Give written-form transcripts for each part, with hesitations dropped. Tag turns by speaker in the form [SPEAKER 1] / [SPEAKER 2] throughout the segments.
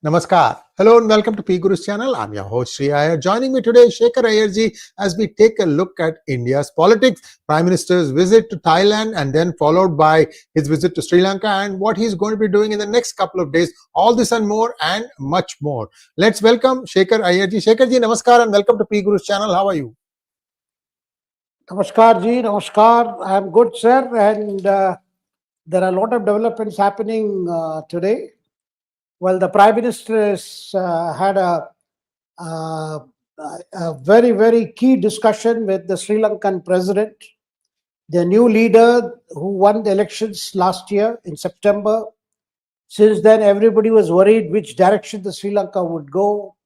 [SPEAKER 1] Namaskar. Hello and welcome to PGurus channel. I'm your host Sree Iyer. Joining me today is 𝗥𝗙𝗙𝗥𝗙𝗥𝗡 Iyerji as we take a look at India's politics, Prime Minister's visit to Thailand and then followed by his visit to Sri Lanka and what he's going to be doing in the next couple of days. All this and more and much more. Let's welcome 𝗥𝗙𝗙𝗥𝗙 Iyerji. 𝗥𝗙𝗙ji, Namaskar and welcome to PGurus channel. How are you?
[SPEAKER 2] Namaskar ji, Namaskar. I am good, sir, and there are a lot of developments happening today. Well, the Prime Minister has had a very, very key discussion with the Sri Lankan President, the new leader who won the elections last year in September. Since then, everybody was worried which direction the Sri Lanka would go.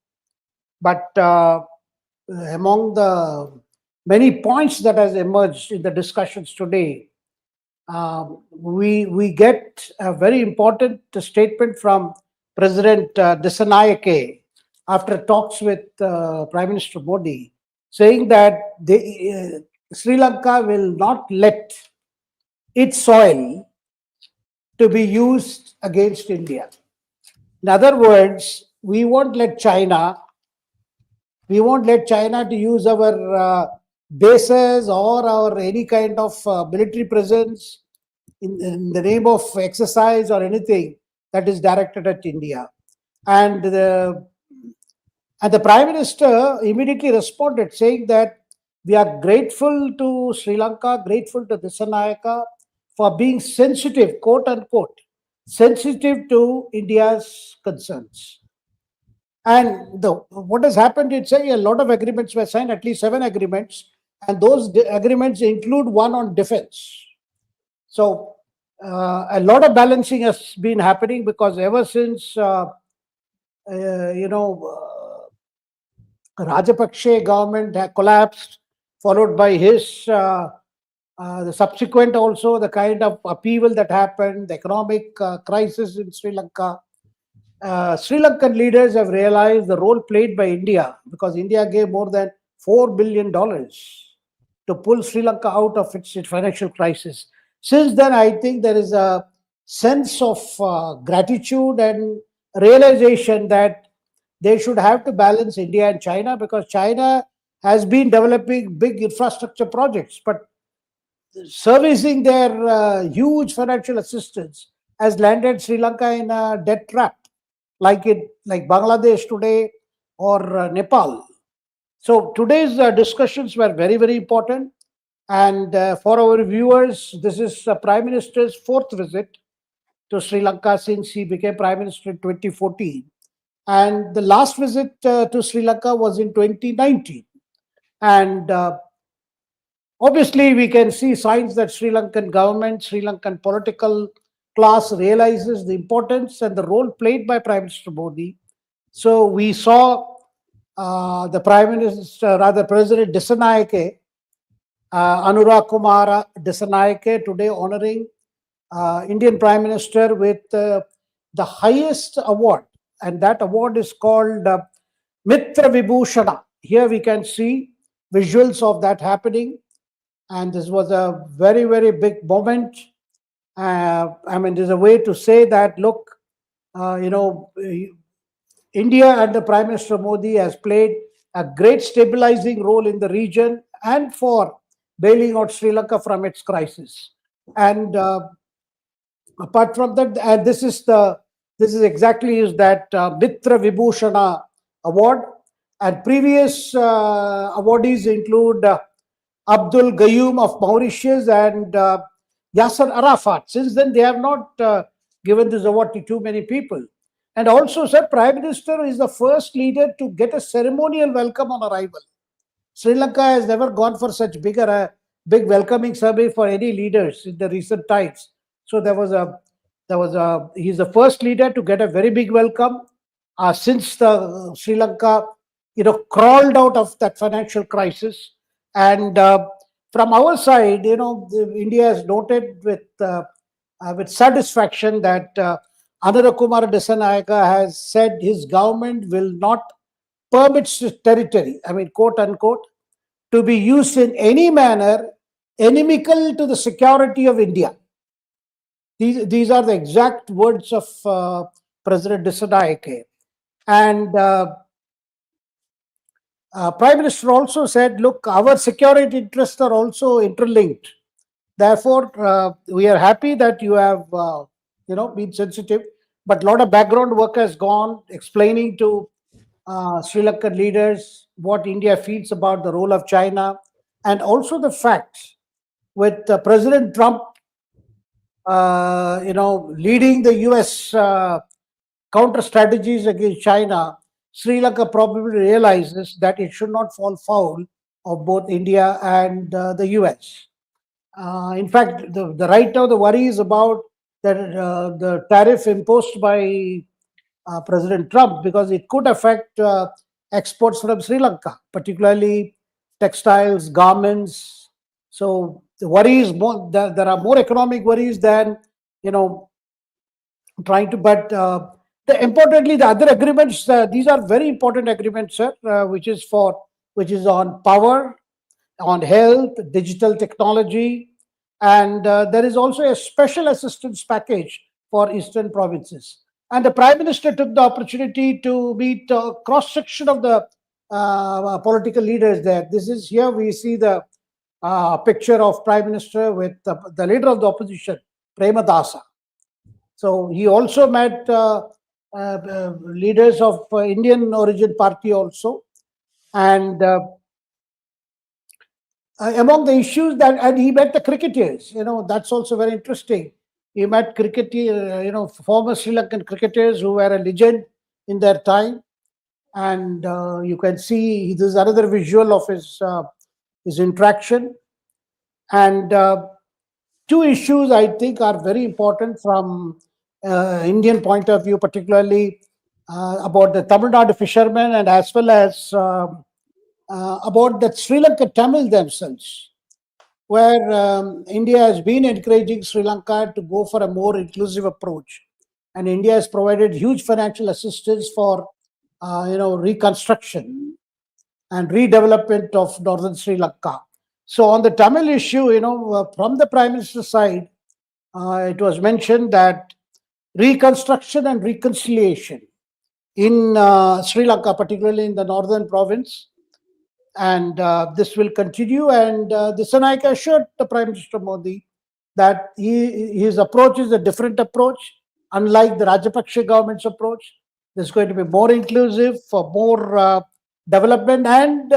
[SPEAKER 2] But among the many points that has emerged in the discussions today, we get a very important statement from President 𝗤𝗙𝗫𝗍𝗫 after talks with Prime Minister Modi, saying that Sri Lanka will not let its soil to be used against India. In other words, we won't let China to use our bases or our any kind of military presence in the name of exercise or anything that is directed at India. And the Prime Minister immediately responded saying that we are grateful to Sri Lanka, grateful to 𝗤𝗙𝗪𝗏 for being sensitive, quote unquote, sensitive to India's concerns. And what has happened, it's a lot of agreements were signed, at least 7 agreements, and those agreements include one on defense. So a lot of balancing has been happening because ever since Rajapaksa government had collapsed, followed by his the subsequent also the kind of upheaval that happened, the economic crisis in Sri Lanka. Sri Lankan leaders have realized the role played by India, because India gave more than $4 billion to pull Sri Lanka out of its financial crisis. Since then, I think there is a sense of gratitude and realization that they should have to balance India and China, because China has been developing big infrastructure projects, but servicing their huge financial assistance has landed Sri Lanka in a debt trap, like Bangladesh today or Nepal. So today's discussions were very, very important. And for our viewers, this is Prime Minister's 4th visit to Sri Lanka since he became Prime Minister in 2014. And the last visit to Sri Lanka was in 2019. And obviously, we can see signs that Sri Lankan government, Sri Lankan political class realizes the importance and the role played by Prime Minister Modi. So we saw the President 𝗤𝗙𝗪𝗏 Anurakumara 𝗤𝗙𝗪𝗏 today honoring Indian Prime Minister with the highest award, and that award is called 𝗏𝗏𝗏𝗏𝗏𝗏. Here we can see visuals of that happening, and this was a very, very big moment. I mean, there's a way to say that, look, India and the Prime Minister Modi has played a great stabilizing role in the region and for bailing out Sri Lanka from its crisis. And apart from that, this is exactly that 𝗏𝗏𝗏𝗏𝗏 award. And previous awardees include Abdul Gayoom of Mauritius and Yasser Arafat. Since then, they have not given this award to too many people. And also, sir, Prime Minister is the first leader to get a ceremonial welcome on arrival. Sri Lanka has never gone for such big welcoming survey for any leaders in the recent times. So he's the first leader to get a very big welcome since the Sri Lanka crawled out of that financial crisis. And from our side, India has noted with satisfaction that Anurakumara 𝗤𝗙𝗪𝗏 has said his government will not permit territory, I mean, quote unquote, to be used in any manner inimical to the security of India. These are the exact words of President 𝗤𝗙𝗪𝗏. And Prime Minister also said, look, our security interests are also interlinked. Therefore, we are happy that you have been sensitive, but a lot of background work has gone explaining to Sri Lankan leaders what India feels about the role of China, and also the fact with President Trump leading the US counter strategies against China, Sri Lanka probably realizes that it should not fall foul of both India and the US. In fact, the right now the worry is about the tariff imposed by President Trump, because it could affect exports from Sri Lanka, particularly textiles, garments. So the worry is more. There are more economic worries than trying to. But importantly, the other agreements. These are very important agreements, sir. Which is on power, on health, digital technology, and there is also a special assistance package for eastern provinces. And the Prime Minister took the opportunity to meet a cross-section of the political leaders there. Here we see the picture of Prime Minister with the leader of the opposition, 𝗟𝗓𝗄𝗧. So he also met leaders of Indian origin party also. And among the issues and he met the cricketers, that's also very interesting. He met former Sri Lankan cricketers who were a legend in their time. And you can see this is another visual of his interaction. And two issues I think are very important from Indian point of view, particularly about the Tamil Nadu fishermen, and as well as about the Sri Lankan Tamil themselves, where India has been encouraging Sri Lanka to go for a more inclusive approach. And India has provided huge financial assistance for reconstruction and redevelopment of northern Sri Lanka. So on the Tamil issue, from the Prime Minister's side, it was mentioned that reconstruction and reconciliation in Sri Lanka, particularly in the northern province, and this will continue. And 𝗔𝗏𝗍𝗍 assured the Prime Minister Modi that his approach is a different approach, unlike the Rajapaksa government's approach. There's going to be more inclusive, for more development. And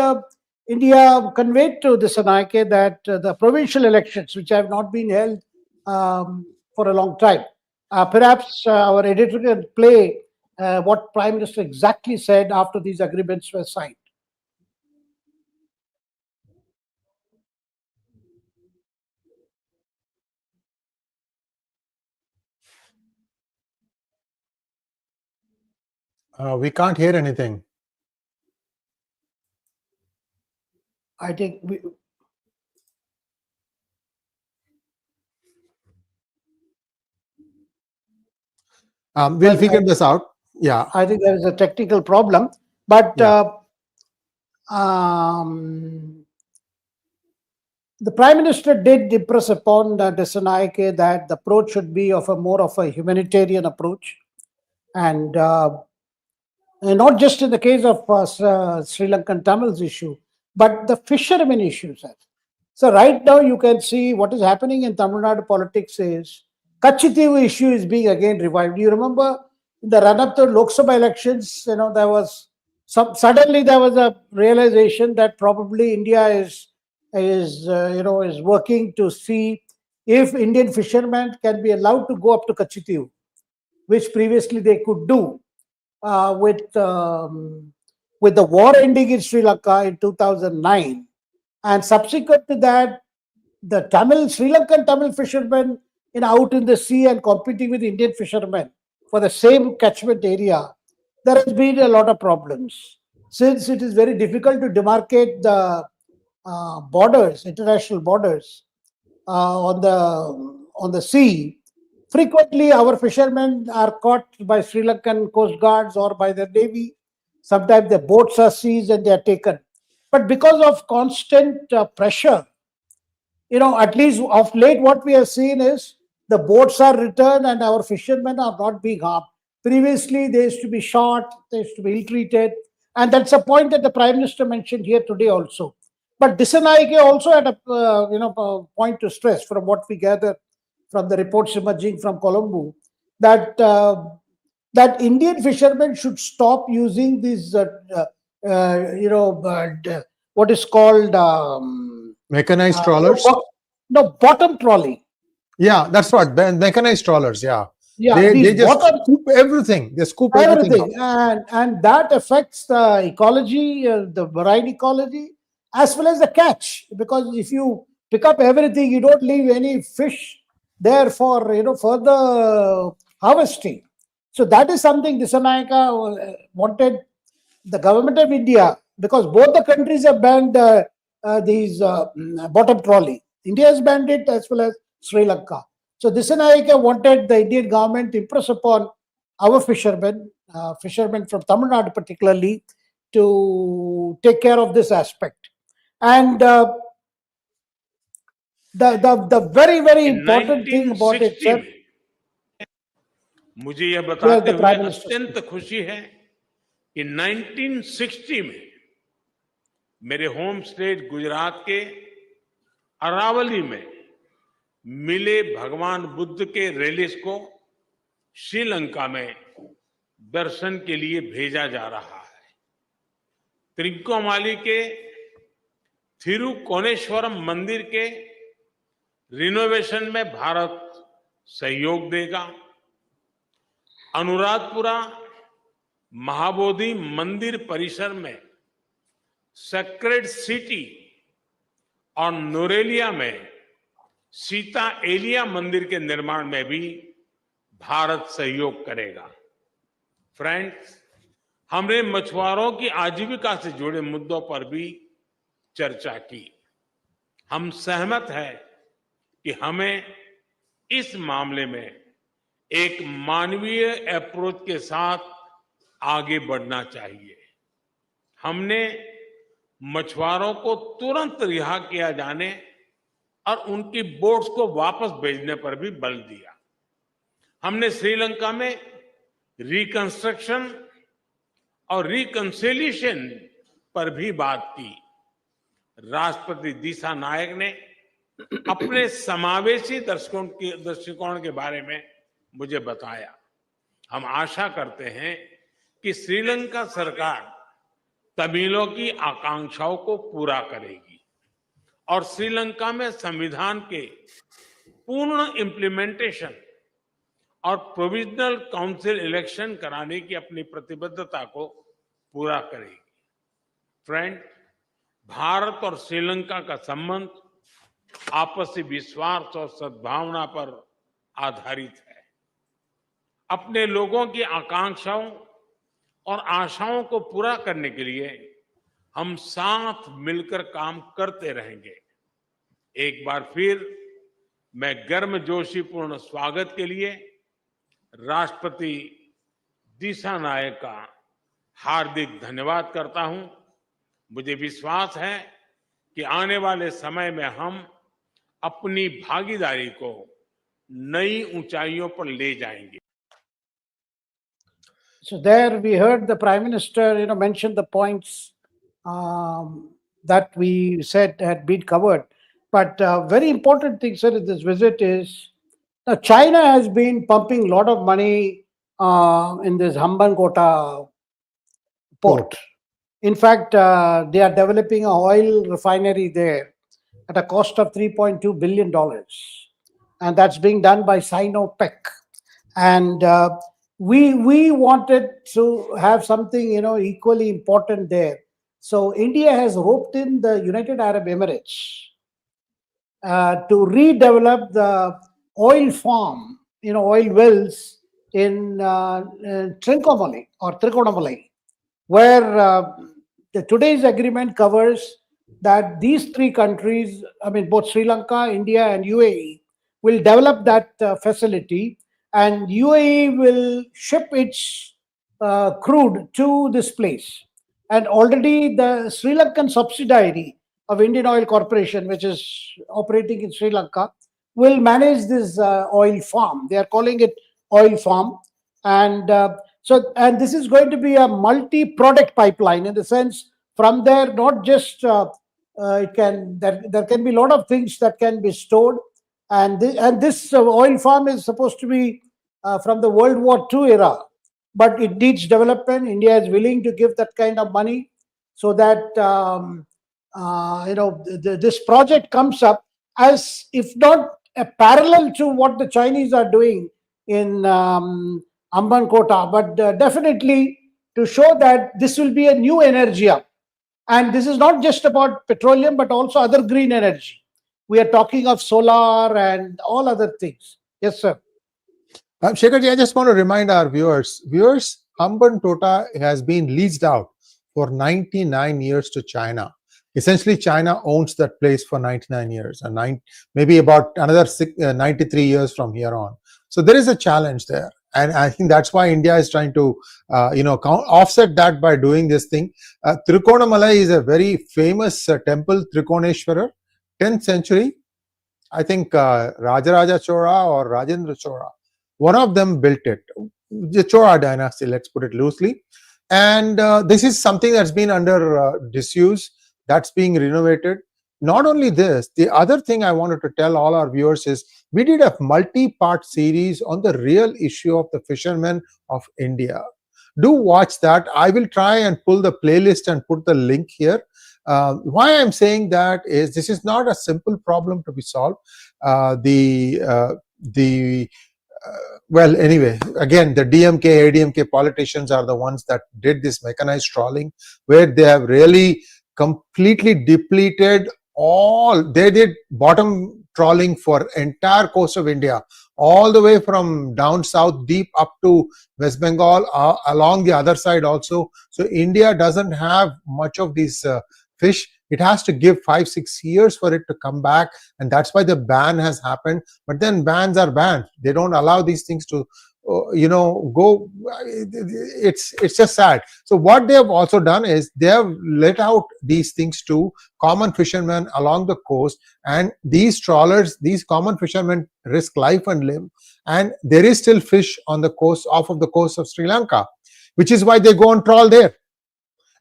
[SPEAKER 2] India conveyed to 𝗔𝗏𝗍𝗍 that the provincial elections, which have not been held for a long time, perhaps our editor can play what Prime Minister exactly said after these agreements were signed.
[SPEAKER 1] We can't hear anything.
[SPEAKER 2] I think
[SPEAKER 1] we'll figure this out. Yeah.
[SPEAKER 2] I think there is a technical problem. But
[SPEAKER 1] Yeah.
[SPEAKER 2] The Prime Minister did impress upon 𝗔𝗏𝗍𝗍 that the approach should be more of a humanitarian approach. And not just in the case of Sri Lankan Tamils issue, but the fishermen issues. So right now you can see what is happening in Tamil Nadu politics is 𝗥𝗘𝗡𝗏 issue is being again revived. You remember in the run-up to Lok Sabha elections, there was suddenly there was a realization that probably India is working to see if Indian fishermen can be allowed to go up to 𝗥𝗘𝗡𝗏, which previously they could do. With the war ending in Sri Lanka in 2009, and subsequent to that, the Sri Lankan Tamil fishermen out in the sea and competing with Indian fishermen for the same catchment area, there has been a lot of problems, since it is very difficult to demarcate the borders, international borders on the sea. Frequently, our fishermen are caught by Sri Lankan coast guards or by the navy. Sometimes the boats are seized and they are taken. But because of constant pressure, at least of late, what we have seen is the boats are returned and our fishermen are not being harmed. Previously, they used to be shot, they used to be ill-treated. And that's a point that the Prime Minister mentioned here today also. But 𝗤𝗏𝗍𝗂𝗍 also had a point to stress from what we gather from the reports emerging from Colombo, that that Indian fishermen should stop using these, what is called
[SPEAKER 1] Mechanized trawlers?
[SPEAKER 2] No, bottom trawling.
[SPEAKER 1] Yeah, that's what, mechanized trawlers, yeah.
[SPEAKER 2] Yeah,
[SPEAKER 1] they just scoop everything. They scoop everything.
[SPEAKER 2] And that affects the ecology, the marine ecology, as well as the catch. Because if you pick up everything, you don't leave any fish there for further harvesting. So that is something 𝗤𝗏𝗍𝗂𝗍 wanted the government of India, because both the countries have banned these bottom trawling. India has banned it as well as Sri Lanka. So 𝗤𝗏𝗍𝗂𝗍 wanted the Indian government to impress upon our fishermen from Tamil Nadu particularly, to take care of this aspect. And the very, very important thing about it, sir,
[SPEAKER 3] मुझे यह बताते हुए अत्यंत खुशी है कि 1960 में मेरे होम स्टेट गुजरात के अरावली में मिले भगवान बुद्ध के रेलिस को श्रीलंका में दर्शन के लिए भेजा जा रहा है। त्रिकोमाली के थिरुकोनेश्वरम मंदिर के रिनोवेशन में भारत सहयोग देगा। अनुराधपुरा महाबोधि मंदिर परिसर में सेक्रेड सिटी और नोरेलिया में सीता एलिया मंदिर के निर्माण में भी भारत सहयोग करेगा। फ्रेंड्स, हमने मछुआरों की आजीविका से जुड़े मुद्दों पर भी चर्चा की। हम सहमत हैं कि हमें इस मामले में एक मानवीय अप्रोच के साथ आगे बढ़ना चाहिए। हमने मछुआरों को तुरंत रिहा किया जाने और उनकी बोट्स को वापस भेजने पर भी बल दिया। हमने श्रीलंका में रिकंस्ट्रक्शन और रिकंसिलिएशन पर भी बात की। राष्ट्रपति 𝗖𝗍𝗍𝗍 ने अपने समावेशी दृष्टिकोण के बारे में मुझे बताया। हम आशा करते हैं कि श्रीलंका सरकार तमिलों की आकांक्षाओं को पूरा करेगी और श्रीलंका में संविधान के पूर्ण इम्प्लीमेंटेशन और प्रोविजनल काउंसिल इलेक्शन कराने की अपनी प्रतिबद्धता को पूरा करेगी। फ्रेंड, भारत और श्रीलंका का संबंध आपसी विश्वास और सद्भावना पर आधारित है। अपने लोगों की आकांक्षाओं और आशाओं को पूरा करने के लिए हम साथ मिलकर काम करते रहेंगे। एक बार फिर मैं गर्मजोशीपूर्ण स्वागत के लिए राष्ट्रपति 𝗖𝗍𝗍𝗍𝗍 का हार्दिक धन्यवाद करता हूं। मुझे विश्वास है कि आने वाले समय में हम अपनी भागीदारी को नई ऊंचाइयों पर ले जाएंगे।
[SPEAKER 2] So there we heard the Prime Minister, mention the points that we said had been covered. But very important thing, sir, in this visit is China has been pumping a lot of money in this Hambantota port. In fact, they are developing an oil refinery there at a cost of $3.2 billion. And that's being done by Sinopec. And we wanted to have something, equally important there. So India has roped in the United Arab Emirates to redevelop the oil farm, oil wells in Trincomalee, where today's agreement covers that these three countries, both Sri Lanka, India, and UAE, will develop that facility, and UAE will ship its crude to this place. And already the Sri Lankan subsidiary of Indian Oil Corporation, which is operating in Sri Lanka, will manage this oil farm. They are calling it oil farm. And and this is going to be a multi-product pipeline, in the sense, from there, not just there can be a lot of things that can be stored. And this oil farm is supposed to be from the World War II era, but it needs development. India is willing to give that kind of money, so that this project comes up as, if not a parallel to what the Chinese are doing in Ambankota, but definitely to show that this will be a new energy hub. And this is not just about petroleum, but also other green energy. We are talking of solar and all other things. Yes, sir.
[SPEAKER 1] Shekhar ji, I just want to remind our viewers, Hambantota has been leased out for 99 years to China. Essentially, China owns that place for 99 years, and maybe about another 93 years from here on. So there is a challenge there. And I think that's why India is trying to, offset that by doing this thing. Annamalai is a very famous temple, Trikoneshwarar, 10th century. I think Rajaraja Chola or Rajendra Chola, one of them built it. The Chola dynasty, let's put it loosely. And this is something that's been under disuse, that's being renovated. Not only this, the other thing I wanted to tell all our viewers is, we did a multi-part series on the real issue of the fishermen of India. Do watch that. I will try and pull the playlist and put the link here. Why I'm saying that is, this is not a simple problem to be solved. Well, anyway, again, the DMK, ADMK politicians are the ones that did this mechanized trawling, where they have really completely depleted they did bottom trawling for entire coast of India, all the way from down south deep up to West Bengal, along the other side also. So India doesn't have much of these fish. It has to give 5-6 years for it to come back, and that's why the ban has happened. But then bans are banned. They don't allow these things to go. It's just sad. So what they have also done is, they have let out these things to common fishermen along the coast, and these trawlers, these common fishermen, risk life and limb, and there is still fish on the coast, off of the coast of Sri Lanka, which is why they go and trawl there.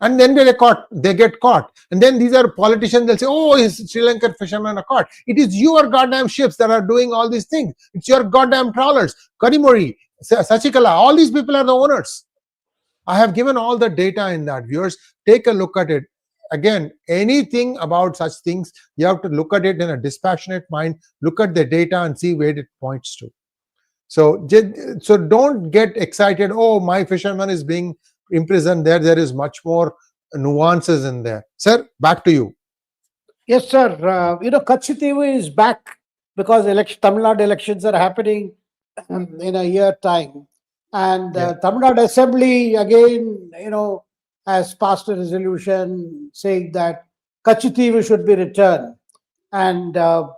[SPEAKER 1] And then they get caught. And then these are politicians, they'll say, oh, Sri Lankan fishermen are caught. It is your goddamn ships that are doing all these things. It's your goddamn trawlers. Kadimori, 𝗥𝗙𝗏𝗏, all these people are the owners. I have given all the data in that. Viewers, take a look at it. Again, anything about such things, you have to look at it in a dispassionate mind, look at the data and see where it points to. So don't get excited, oh, my fisherman is being imprisoned there. There is much more nuances in there. Sir, back to you.
[SPEAKER 2] Yes, sir. 𝗥𝗙𝗏𝗏 is back because Tamil Nadu elections are happening in a year time. And Tamil Nadu Assembly, again, has passed a resolution saying that 𝗥𝗙𝗏𝗏 should be returned. And the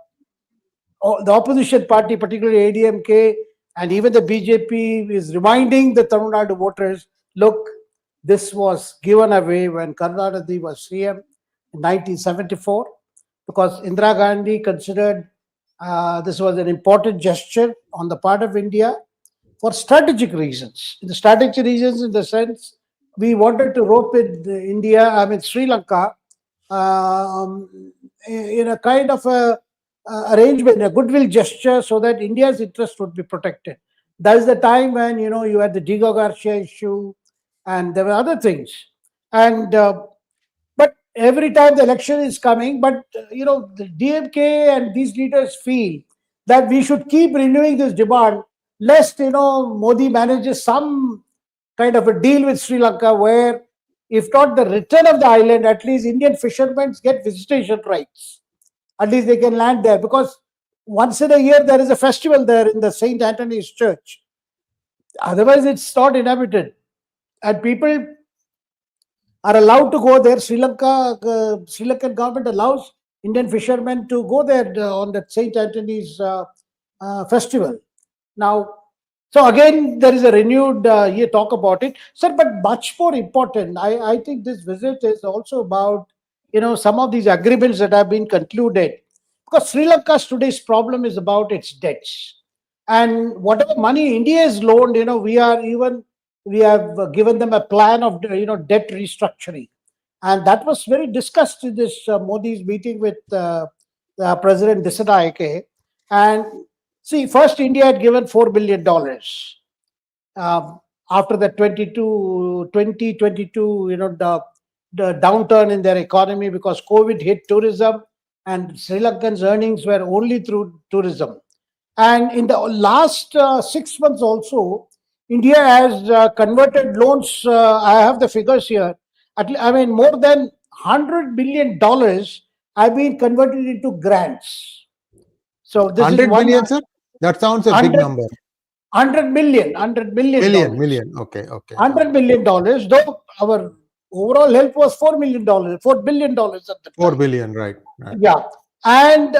[SPEAKER 2] opposition party, particularly ADMK, and even the BJP, is reminding the Tamil Nadu voters, look, this was given away when Karunanidhi was CM in 1974, because Indira Gandhi considered this was an important gesture on the part of India for strategic reasons. The strategic reasons in the sense, we wanted to rope in Sri Lanka in a kind of a arrangement, a goodwill gesture, so that India's interest would be protected. That is the time when, you had the 𝗔𝗠𝙧𝗏 issue, and there were other things. And but every time the election is coming, but the DMK and these leaders feel that we should keep renewing this demand, lest Modi manages some kind of a deal with Sri Lanka, where if not the return of the island, at least Indian fishermen get visitation rights. At least they can land there, because once in a year there is a festival there in the St. Anthony's Church. Otherwise, it's not inhabited. And people are allowed to go there. Sri Lankan government allows Indian fishermen to go there on that St. Anthony's festival. Now, so again, there is a renewed talk about it. Sir, but much more important, I think this visit is also about, some of these agreements that have been concluded. Because Sri Lanka's today's problem is about its debts. And whatever money India has loaned, we have given them a plan of debt restructuring, and that was very discussed in this Modi's meeting with President 𝗤𝗙𝗧𝗧. And see, first India had given $4 billion after the 2022, the downturn in their economy, because COVID hit tourism, and Sri Lankan's earnings were only through tourism. And in the last 6 months also, India has converted loans. I have the figures here. More than $100 billion have been converted into grants. So this
[SPEAKER 1] 100
[SPEAKER 2] is one
[SPEAKER 1] billion, sir? That sounds a big number.
[SPEAKER 2] 100 million.
[SPEAKER 1] Million. Okay.
[SPEAKER 2] $100 million, though our overall help was $4 billion at the time.
[SPEAKER 1] 4 billion, right.
[SPEAKER 2] Yeah. And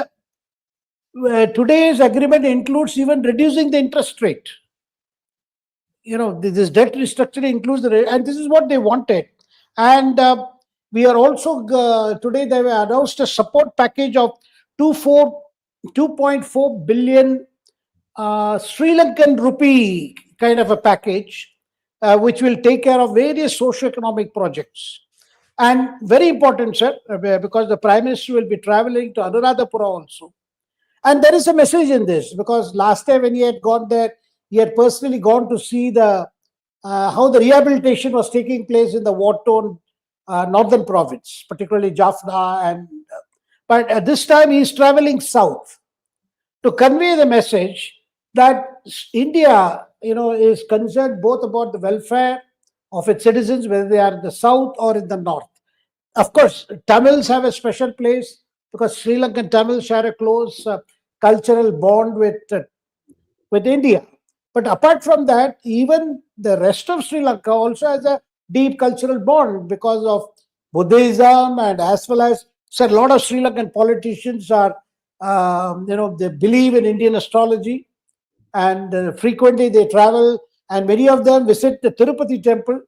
[SPEAKER 2] today's agreement includes even reducing the interest rate. This debt restructuring includes the rate, and this is what they wanted. And we are also, today they have announced a support package of 2.4 billion Sri Lankan rupee kind of a package, which will take care of various socio-economic projects. And very important, sir, because the Prime Minister will be traveling to Anuradhapura also. And there is a message in this, because last time when he had gone there, he had personally gone to see how the rehabilitation was taking place in the war-torn northern province, particularly Jaffna. But at this time, he is traveling south to convey the message that India, is concerned both about the welfare of its citizens, whether they are in the south or in the north. Of course, Tamils have a special place because Sri Lankan Tamils share a close cultural bond with India. But apart from that, even the rest of Sri Lanka also has a deep cultural bond because of Buddhism, and as well as a lot of Sri Lankan politicians are, they believe in Indian astrology, and frequently they travel, and many of them visit the Tirupati temple,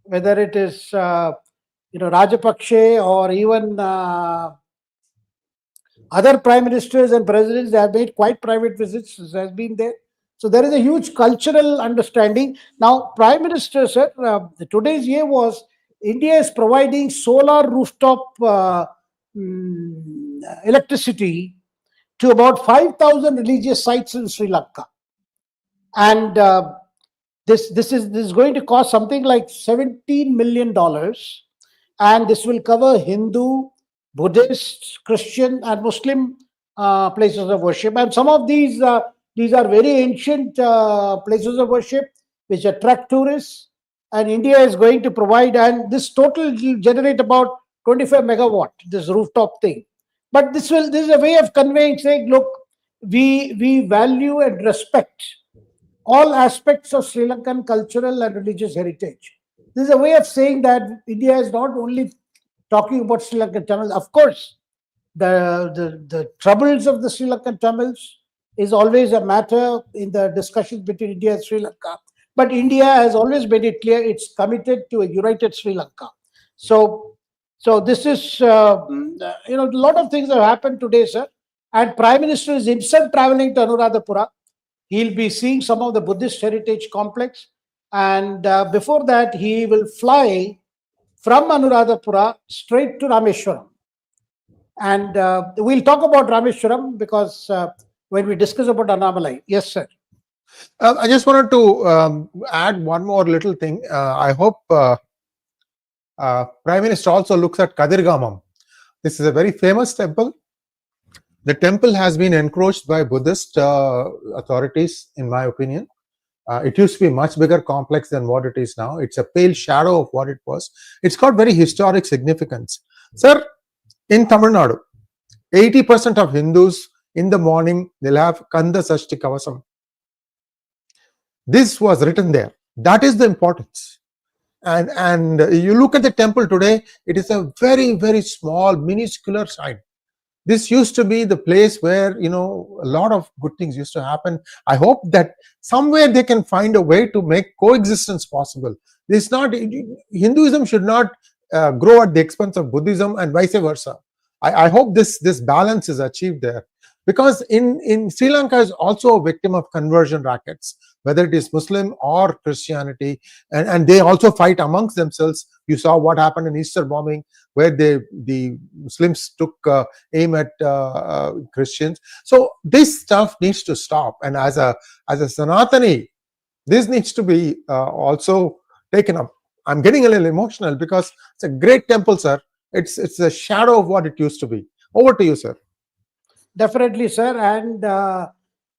[SPEAKER 2] whether it is Rajapaksa or even other prime ministers and presidents. They have made quite private visits, has been there. So there is a huge cultural understanding. Now, Prime Minister, sir, today's year was India is providing solar rooftop electricity to about 5,000 religious sites in Sri Lanka. And this is going to cost something like $17 million. And this will cover Hindu, Buddhist, Christian, and Muslim places of worship. And some of these are very ancient places of worship which attract tourists. And India is going to provide, and this total will generate about 25 megawatt, this rooftop thing. But this is a way of conveying, saying, look, we value and respect all aspects of Sri Lankan cultural and religious heritage. This is a way of saying that India is not only talking about Sri Lankan Tamils. Of course, the troubles of the Sri Lankan Tamils is always a matter in the discussions between India and Sri Lanka. But India has always made it clear it's committed to a united Sri Lanka. So this is, a lot of things have happened today, sir. And Prime Minister is himself traveling to Anuradhapura. He'll be seeing some of the Buddhist heritage complex. And before that, he will fly from Anuradhapura straight to Rameswaram. And we'll talk about Rameswaram because when we discuss about Annamalai. Yes, sir.
[SPEAKER 1] I just wanted to add one more little thing. I hope Prime Minister also looks at Kadirgamam. This is a very famous temple. The temple has been encroached by Buddhist authorities, in my opinion. It used to be much bigger complex than what it is now. It's a pale shadow of what it was. It's got very historic significance. Sir, in Tamil Nadu, 80% of Hindus in the morning, they'll have Kanda Sashti Kavasam. This was written there. That is the importance. And you look at the temple today, it is a very, very small, minuscule shrine. This used to be the place where, a lot of good things used to happen. I hope that somewhere they can find a way to make coexistence possible. Hinduism should not grow at the expense of Buddhism and vice versa. I hope this balance is achieved there. because in Sri Lanka is also a victim of conversion rackets, whether it is Muslim or Christianity, and they also fight amongst themselves. You saw what happened in Easter bombing, where the Muslims took aim at Christians. So this stuff needs to stop, and as a Sanatani, this needs to be also taken up. I'm getting a little emotional because it's a great temple, sir. It's a shadow of what it used to be. Over to you, sir.
[SPEAKER 2] Definitely, sir. And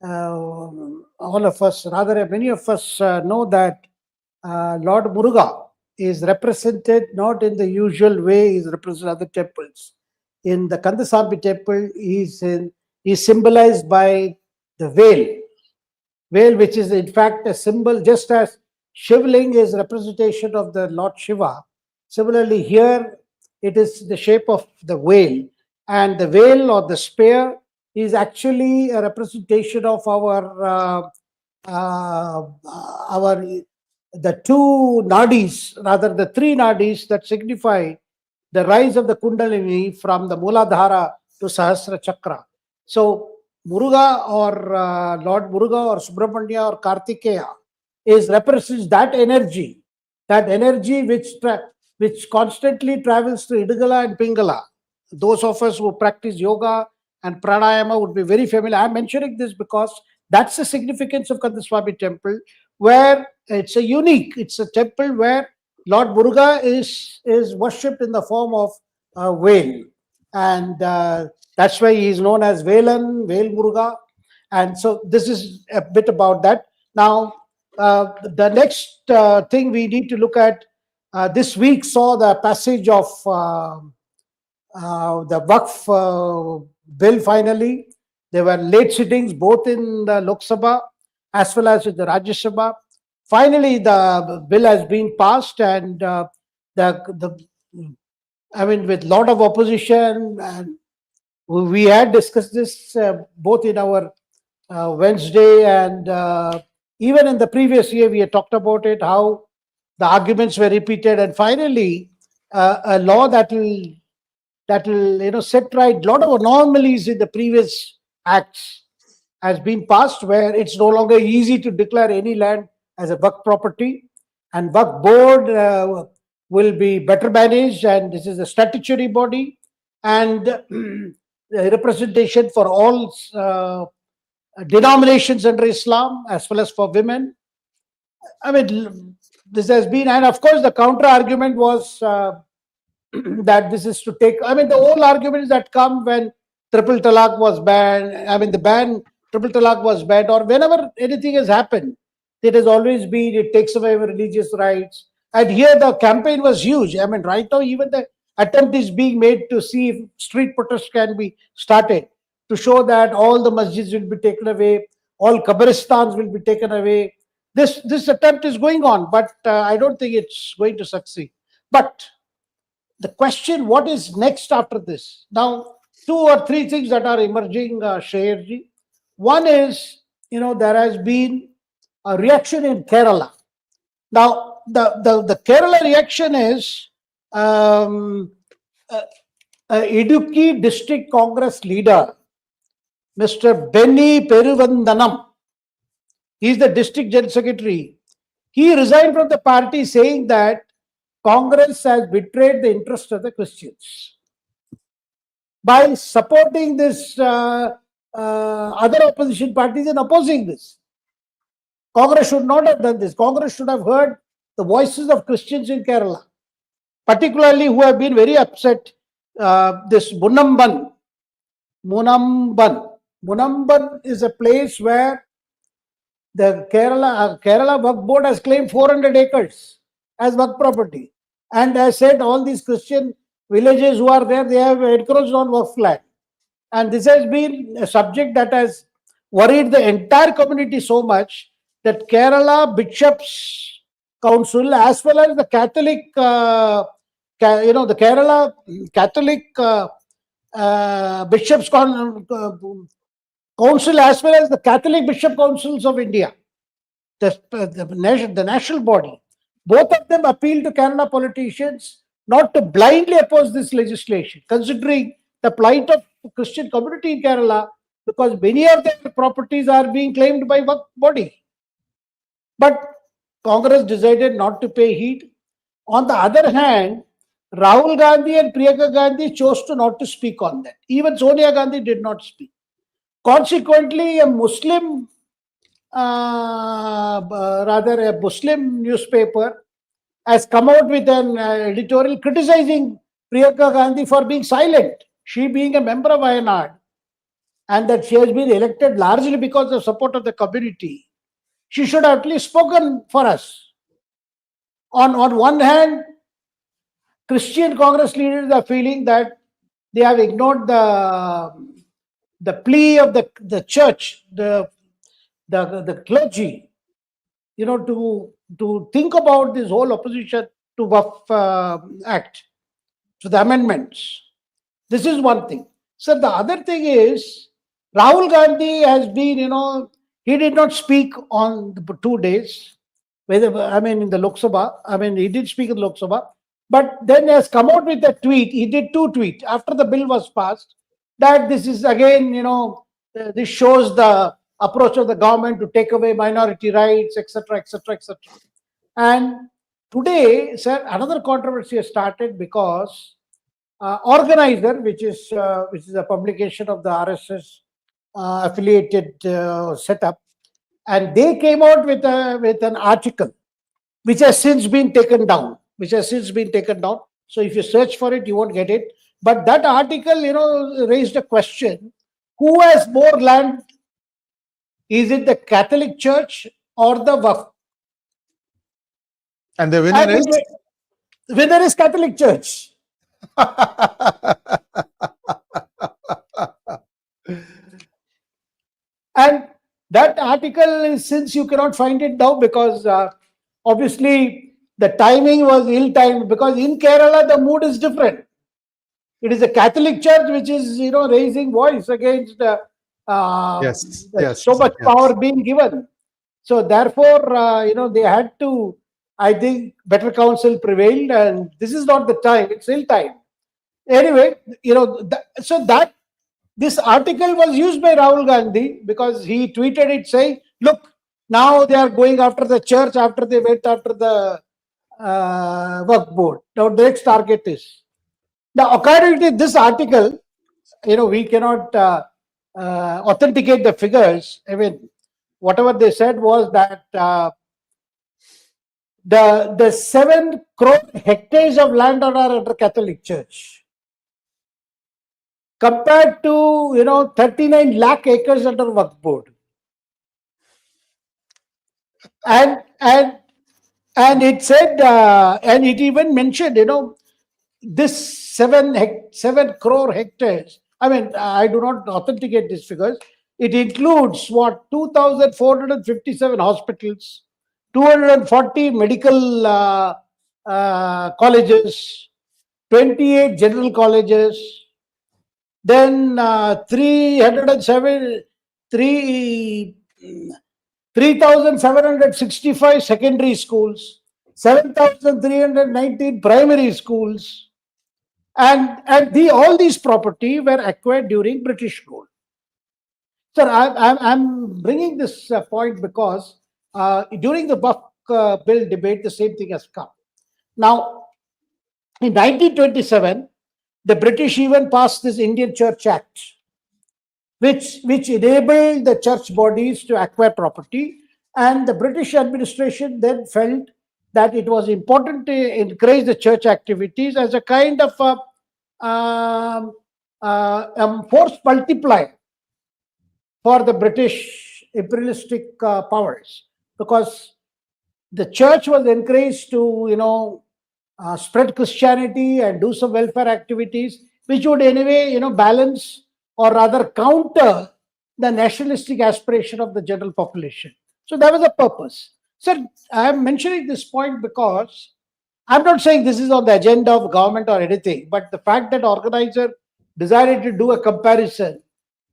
[SPEAKER 2] all of us, rather many of us know that Lord Muruga is represented not in the usual way he's represented in other temples. In the 𝗪𝗡𝗖𝗍 temple, he's symbolized by the veil, which is in fact a symbol, just as Shivling is representation of the Lord Shiva. Similarly, here it is the shape of the veil, and the veil or the spear is actually a representation of the two nadis, rather the three nadis that signify the rise of the Kundalini from the Mooladhara to Sahasra Chakra. So Muruga or Lord Muruga or Subramanya or Kartikeya represents that energy which constantly travels to Idugala and Pingala. Those of us who practice yoga and pranayama would be very familiar. I'm mentioning this because that's the significance of 𝗪𝗡𝗏 temple, where it's a temple where Lord Muruga is worshipped in the form of a veil, and that's why he is known as Velan, Veil Muruga. And so this is a bit about that. Now, the next thing we need to look at, this week saw the passage of the Waqf bill finally. There were late sittings both in the Lok Sabha as well as in the Rajya Sabha. Finally, the bill has been passed, and with a lot of opposition, and we had discussed this both in our Wednesday and even in the previous year. We had talked about it, how the arguments were repeated, and finally a law that will set right a lot of anomalies in the previous acts has been passed, where it's no longer easy to declare any land as a Waqf property, and Waqf board will be better managed, and this is a statutory body, and representation for all denominations under Islam as well as for women. This has been, and of course the counter argument was that this is to take, the whole argument is that come when triple talaq was banned. The triple talaq was banned, or whenever anything has happened, it has always been, it takes away religious rights. And here the campaign was huge. Right now even the attempt is being made to see if street protests can be started to show that all the masjids will be taken away, all qabristans will be taken away. This attempt is going on, but I don't think it's going to succeed. But the question, what is next after this? Now, 2 or 3 things that are emerging, Shree Iyerji. One is, there has been a reaction in Kerala. Now, the Kerala reaction is Idukki District Congress leader, Mr. Benny Peruvandanam. He is the district general secretary. He resigned from the party, saying that Congress has betrayed the interest of the Christians by supporting this other opposition parties and opposing this. Congress should not have done this. Congress should have heard the voices of Christians in Kerala, particularly who have been very upset. This Munamban is a place where the Kerala Waqf board has claimed 400 acres as Waqf property. And as said, all these Christian villages who are there, they have encroached on Waqf land. And this has been a subject that has worried the entire community so much that Kerala Bishops Council, as well as the Catholic, the Kerala Catholic Bishops Council, as well as the Catholic Bishop Councils of India, the national body, both of them appeal to Kerala politicians not to blindly oppose this legislation, considering the plight of Christian community in Kerala, because many of their properties are being claimed by Waqf body. But Congress decided not to pay heed. On the other hand, Rahul Gandhi and Priyanka Gandhi chose to not to speak on that. Even Sonia Gandhi did not speak. Consequently, a Muslim, rather a Muslim newspaper has come out with an editorial criticizing Priyanka Gandhi for being silent. She being a member of Wayanad, and that she has been elected largely because of support of the community. She should have at least spoken for us. On one hand, Christian Congress leaders are feeling that they have ignored the plea of the church, the clergy, to think about this whole opposition to Waqf Act, to the amendments. This is one thing. So the other thing is, Rahul Gandhi has been, he did not speak on the 2 days, in the Lok Sabha. He did speak in the Lok Sabha, but then has come out with a tweet. He did 2 tweets after the bill was passed, that this is again, this shows the approach of the government to take away minority rights, etc., etc., etc. And today, sir, another controversy has started because Organizer, which is a publication of the RSS affiliated setup, and they came out with an article which has since been taken down. So if you search for it, you won't get it. But that article, raised a question: who has more land? Is it the Catholic Church or the Waqf?
[SPEAKER 1] And the winner is?
[SPEAKER 2] The winner is Catholic Church. And that article is, since you cannot find it now, because obviously the timing was ill-timed, because in Kerala the mood is different. It is a Catholic Church which is, raising voice against so much power being given. So therefore, they had to, I think, better counsel prevailed, and this is not the time, it's ill-timed. Anyway, this article was used by Rahul Gandhi because he tweeted it saying, look, now they are going after the church after they went after the Waqf board. Now the next target is. Now, according to this article, we cannot authenticate the figures. Whatever they said was that the 7 crore hectares of land are under Catholic Church, compared to 39 lakh acres under Waqf board, and it said, and it even mentioned, this 7 crore hectares. I do not authenticate these figures. It includes 2,457 hospitals, 240 medical colleges, 28 general colleges, then 3,765 secondary schools, 7,319 primary schools, and all these property were acquired during British rule. Sir, I'm bringing this point because during the Waqf bill debate, the same thing has come. Now, in 1927, the British even passed this Indian Church Act, which enabled the church bodies to acquire property, and the British administration then felt that it was important to encourage the church activities as a kind of force multiplier for the British imperialistic powers, because the church was encouraged to spread Christianity and do some welfare activities, which would anyway balance or rather counter the nationalistic aspiration of the general population. So that was the purpose. Sir, I am mentioning this point because I'm not saying this is on the agenda of government or anything, but the fact that organizer decided to do a comparison,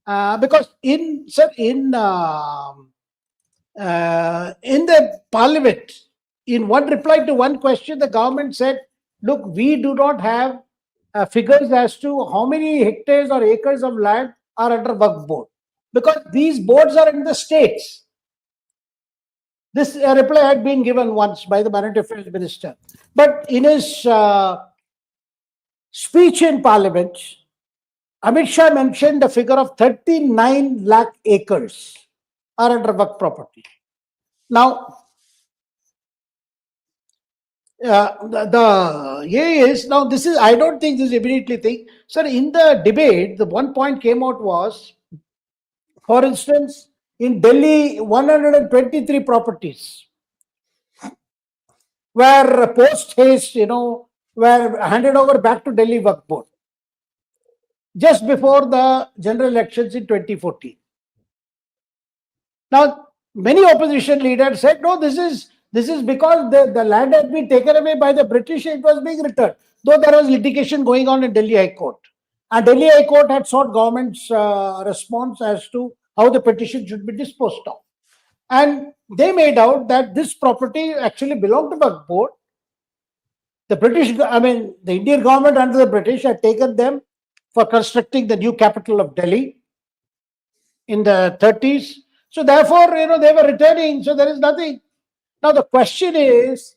[SPEAKER 2] because in the parliament, in one reply to one question, the government said, look, we do not have figures as to how many hectares or acres of land are under Waqf board, because these boards are in the states. This reply had been given once by the Minority Affairs Minister. But in his speech in Parliament, Amit Shah mentioned a figure of 39 lakh acres are under Waqf property. Now, this is, I don't think this is immediately thing. Sir, in the debate, the one point came out was, for instance, in Delhi, 123 properties were post haste, were handed over back to Delhi Waqf Board just before the general elections in 2014. Now, many opposition leaders said, no, this is because the land had been taken away by the British, it was being returned. Though there was litigation going on in Delhi High Court. And Delhi High Court had sought government's response as to how the petition should be disposed of. And they made out that this property actually belonged to Waqf Board. The Indian government under the British had taken them for constructing the new capital of Delhi in the 30s. So therefore, they were returning. So there is nothing. Now the question is,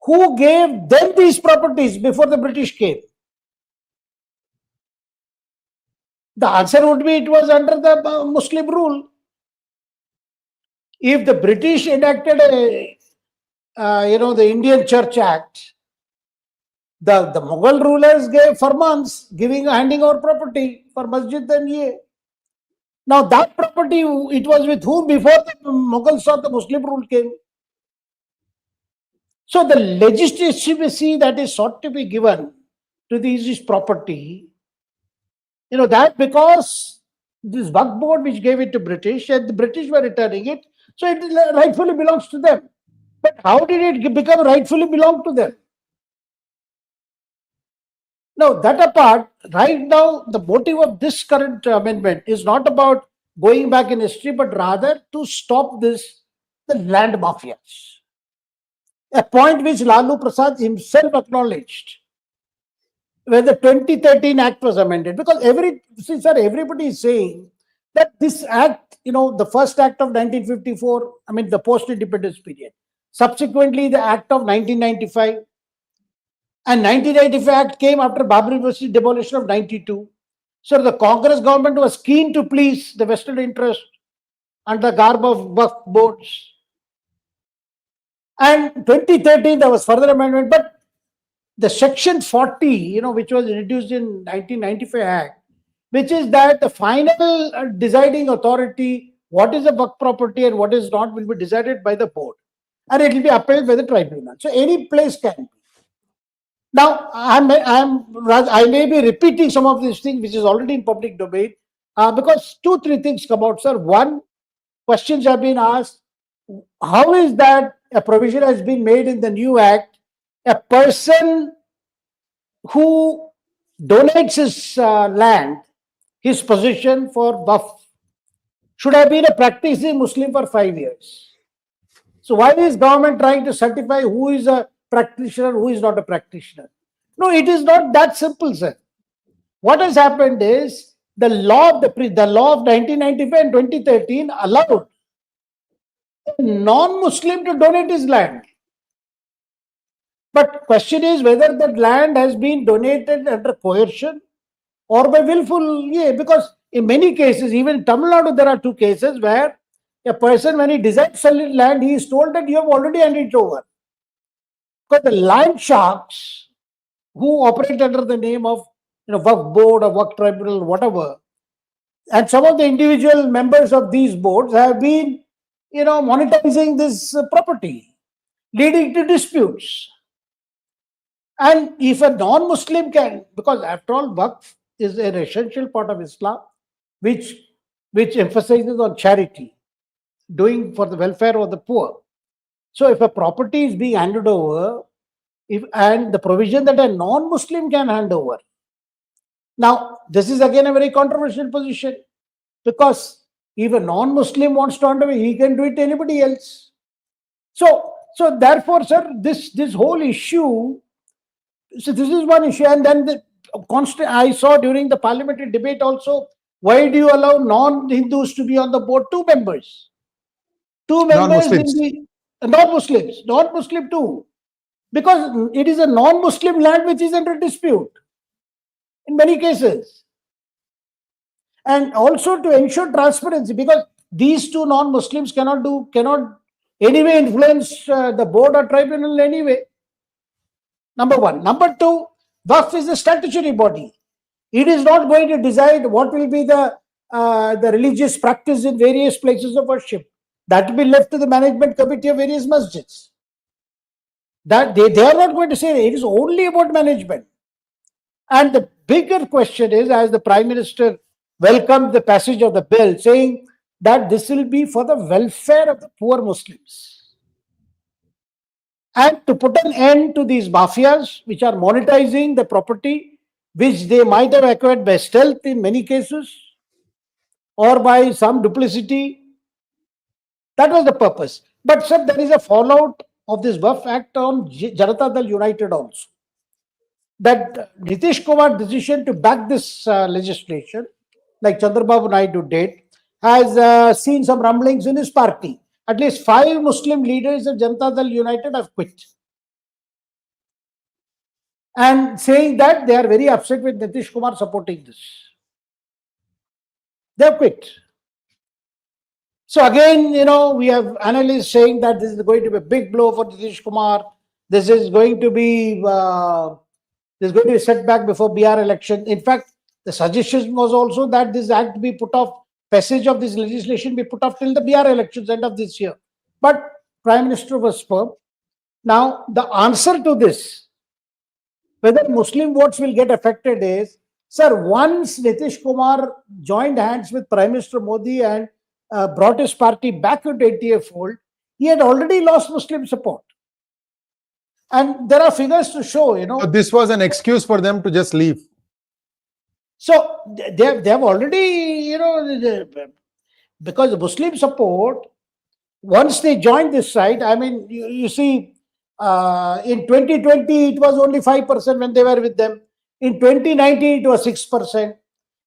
[SPEAKER 2] who gave them these properties before the British came? The answer would be it was under the Muslim rule. If the British enacted the Indian Church Act, the Mughal rulers gave farmans handing over property for masjid and ye. Now that property, it was with whom before the Mughals or the Muslim rule came? So the legitimacy that is sought to be given to this property, that because this Waqf Board which gave it to British and the British were returning it, so it rightfully belongs to them. But how did it become rightfully belong to them? Now, that apart, right now, the motive of this current amendment is not about going back in history, but rather to stop the land mafias. A point which Lalu Prasad himself acknowledged when the 2013 Act was amended. Because everybody is saying that this Act, the first Act of 1954, the post-independence period, subsequently the Act of 1995, and 1995 Act came after Babri Masjid demolition of 92. So the Congress government was keen to please the vested interest under the garb of Waqf boards. And 2013 there was further amendment, but the section 40, which was introduced in 1995 Act, which is that the final deciding authority, what is a Waqf property and what is not, will be decided by the board, and it will be upheld by the tribunal. So any place can be. Now, I may be repeating some of these things which is already in public domain, because 2-3 things come out, sir. One, questions have been asked. How is that a provision has been made in the new Act? A person who donates his land, his possession for Waqf, should have been a practicing Muslim for 5 years. So why is government trying to certify who is a practitioner, who is not a practitioner? No, it is not that simple, sir. What has happened is the law of 1995 and 2013 allowed a non-Muslim to donate his land. But question is whether that land has been donated under coercion or by willful, because in many cases, even in Tamil Nadu, there are 2 cases where a person, when he decides to sell his land, he is told that you have already handed it over. Because the land sharks who operate under the name of Waqf Board or Waqf Tribunal, whatever, and some of the individual members of these boards have been monetizing this property, leading to disputes. And if a non-Muslim can, because after all, Waqf is an essential part of Islam, which emphasizes on charity, doing for the welfare of the poor. So if a property is being handed over, and the provision that a non-Muslim can hand over. Now, this is again a very controversial position, because if a non-Muslim wants to hand over, he can do it to anybody else. So therefore, sir, this whole issue, so this is one issue. And then I saw during the parliamentary debate also, Why do you allow non-Hindus to be on the board? 2 members. 2 members in
[SPEAKER 1] Non-Muslims.
[SPEAKER 2] the non-Muslims, non-Muslim too. Because it is a non-Muslim land which is under dispute in many cases. And also to ensure transparency, because these 2 non-Muslims cannot anyway influence the board or tribunal anyway. Number 1. Number 2, Waqf is a statutory body. It is not going to decide what will be the religious practice in various places of worship. That will be left to the management committee of various masjids. That they are not going to say it is only about management. And the bigger question is, as the Prime Minister welcomed the passage of the bill, saying that this will be for the welfare of the poor Muslims. And to put an end to these mafias which are monetizing the property which they might have acquired by stealth in many cases or by some duplicity. That was the purpose. But sir, there is a fallout of this Waqf Act on Janata Dal United also. That Nitish Kumar's decision to back this legislation, like Chandrababu Naidu did, has seen some rumblings in his party. At least 5 Muslim leaders of Janata Dal United have quit. And saying that they are very upset with Nitish Kumar supporting this. They have quit. So again, we have analysts saying that this is going to be a big blow for Nitish Kumar. This is going to be a setback before BR election. In fact, the suggestion was also that this act be put off, passage of this legislation be put off till the BR elections end of this year. But Prime Minister was firm. Now, the answer to this, whether Muslim votes will get affected is, sir, once Nitish Kumar joined hands with Prime Minister Modi and brought his party back into NDA fold, he had already lost Muslim support. And there are figures to show,
[SPEAKER 1] So this was an excuse for them to just leave.
[SPEAKER 2] So they have already, because the Muslim support, once they joined this side, I mean, you see, in 2020, it was only 5% when they were with them. In 2019, it was 6%.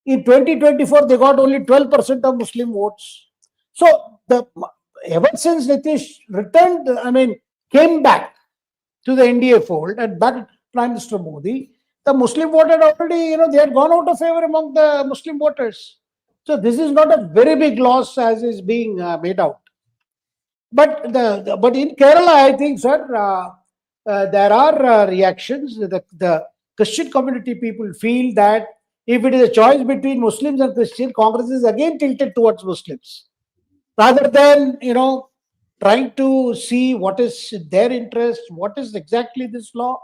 [SPEAKER 2] In 2024, they got only 12% of Muslim votes. So ever since Nitish came back to the NDA fold and back Prime Minister Modi, the Muslim vote had already, they had gone out of favor among the Muslim voters. So this is not a very big loss as is being made out. But in Kerala, I think, sir, there are reactions. The Christian community people feel that if it is a choice between Muslims and Christians, Congress is again tilted towards Muslims. Rather than, trying to see what is their interest, what is exactly this law.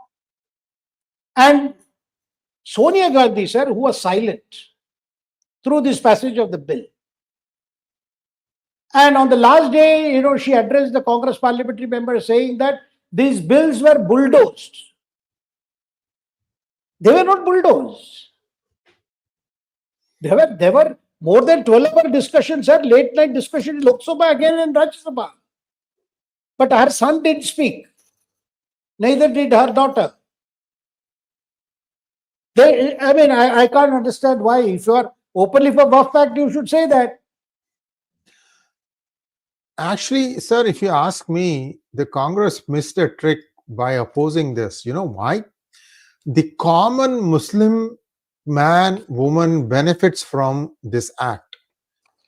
[SPEAKER 2] And Sonia Gandhi, sir, who was silent through this passage of the bill. And on the last day, she addressed the Congress parliamentary members saying that these bills were bulldozed. They were not bulldozed. There were more than 12-hour discussions, sir, late night discussion in Lok Sabha again and Rajya Sabha. But her son didn't speak. Neither did her daughter. I can't understand why. If you are openly for Waqf Act, you should say that.
[SPEAKER 1] Actually, sir, if you ask me, the Congress missed a trick by opposing this. You know why? The common Muslim man, woman benefits from this act.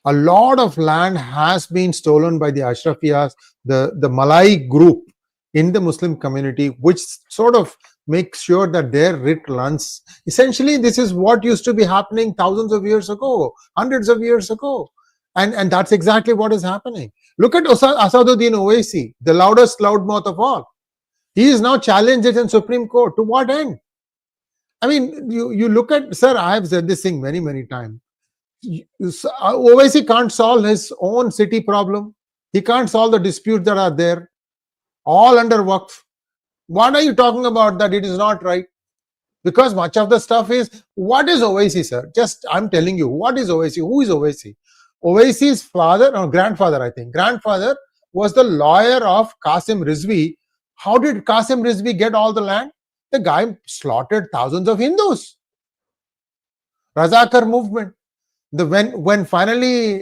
[SPEAKER 1] A lot of land has been stolen by the Ashrafiyas, the Malay group in the Muslim community, which sort of makes sure that their writ runs. Essentially, this is what used to be happening thousands of years ago, hundreds of years ago. And that's exactly what is happening. Look at Asaduddin Owaisi, the loudest loudmouth of all. He is now challenged it in Supreme Court. To what end? I mean, you look at, sir, I have said this thing many, many times. Owaisi can't solve his own city problem. He can't solve the disputes that are there, all under Waqf. What are you talking about that it is not right? Because much of the stuff is, what is Owaisi, sir? Just, I'm telling you, what is Owaisi? Who is Owaisi? Owaisi's father, or grandfather, I think. Grandfather was the lawyer of Qasim Rizvi. How did Qasim Rizvi get all the land? The guy slaughtered thousands of Hindus. Razakar movement. when finally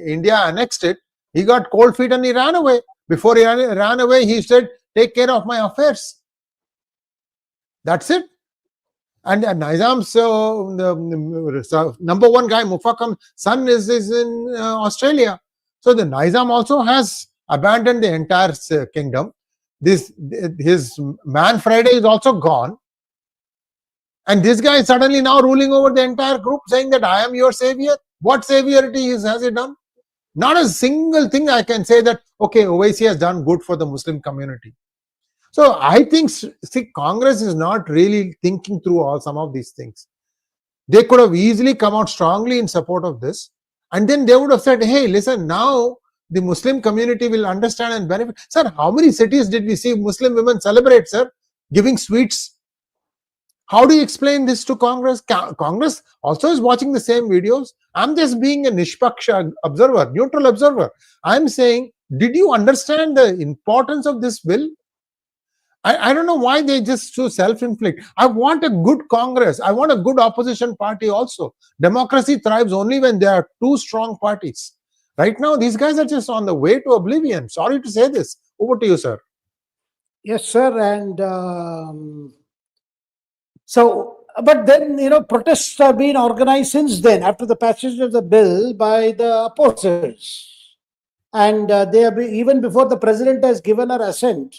[SPEAKER 1] India annexed it, he got cold feet and he ran away. Before he ran away, he said, "Take care of my affairs." That's it. And Nizam's number one guy, Mufakkam's son, is in Australia. So the Nizam also has abandoned the entire kingdom. His man Friday is also gone. And this guy is suddenly now ruling over the entire group, saying that I am your savior. What savior has he done? Not a single thing I can say that, okay, 𝗤𝗍𝗍 has done good for the Muslim community. So I think, see, Congress is not really thinking through some of these things. They could have easily come out strongly in support of this, and then they would have said, hey, listen, now the Muslim community will understand and benefit. Sir, how many cities did we see Muslim women celebrate, sir, giving sweets? How do you explain this to Congress? Congress also is watching the same videos. I'm just being a nishpaksha observer, neutral observer. I'm saying, did you understand the importance of this bill? I don't know why they just so self-inflict. I want a good Congress. I want a good opposition party also. Democracy thrives only when there are two strong parties. Right now, these guys are just on the way to oblivion. Sorry to say this. Over to you, sir.
[SPEAKER 2] Yes, sir. And but then, protests have been organized since then, after the passage of the bill by the opposers. And they have been, even before the president has given her assent,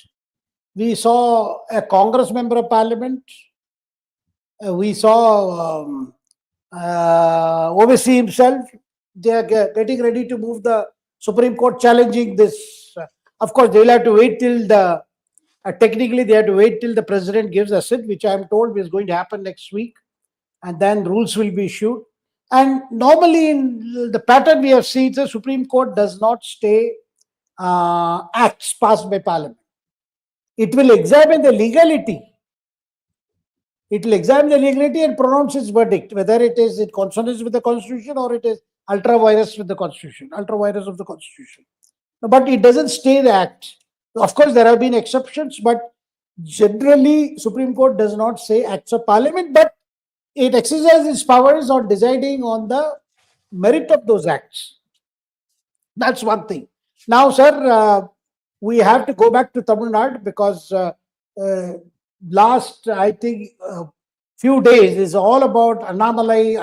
[SPEAKER 2] we saw a Congress member of parliament. We saw 𝗤𝗍𝗍𝗍 himself. They are getting ready to move the Supreme Court challenging this. Of course, they will have to wait till technically they have to wait till the president gives assent, which I am told is going to happen next week. And then rules will be issued. And normally in the pattern we have seen, the Supreme Court does not stay acts passed by parliament. It will examine the legality. It will examine the legality and pronounce its verdict, whether it is in consonance with the Constitution or it is ultra-virus with the Constitution, ultra-virus of the Constitution. But it doesn't stay the act. Of course, there have been exceptions, but generally, Supreme Court does not say acts of parliament, but it exercises its powers on deciding on the merit of those acts. That's one thing. Now, sir, we have to go back to Tamil Nadu because last, I think, few days is all about Annamalai,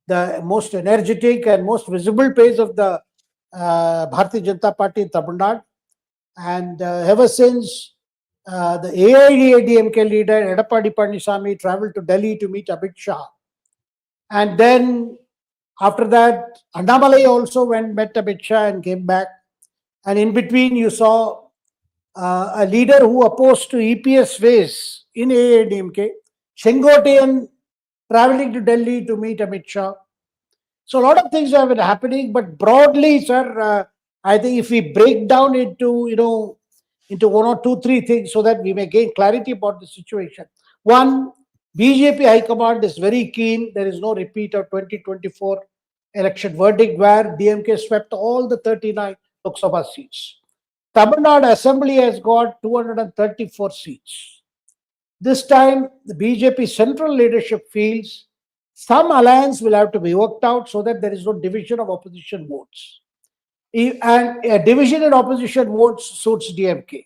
[SPEAKER 2] the most energetic and most visible face of the Bharatiya Janata Party in Tamil Nadu. And ever since the AIADMK leader 𝗟𝗡𝗙 𝗫𝗫𝗏 traveled to Delhi to meet 𝗤𝗏𝗡, and then after that, Annamalai also met 𝗏𝗏𝗏 and came back. And in between, you saw a leader who opposed to 𝗍𝗑𝗏 in AIADMK, Shengotian, traveling to Delhi to meet 𝗏𝗏𝗏. So a lot of things have been happening, but broadly, sir, I think if we break down into one or two, three things so that we may gain clarity about the situation. One, BJP High Command is very keen. There is no repeat of 2024 election verdict where DMK swept all the 39 Lok Sabha seats. Tamil Nadu Assembly has got 234 seats. This time, the BJP central leadership feels some alliance will have to be worked out so that there is no division of opposition votes. And a division in opposition votes suits DMK.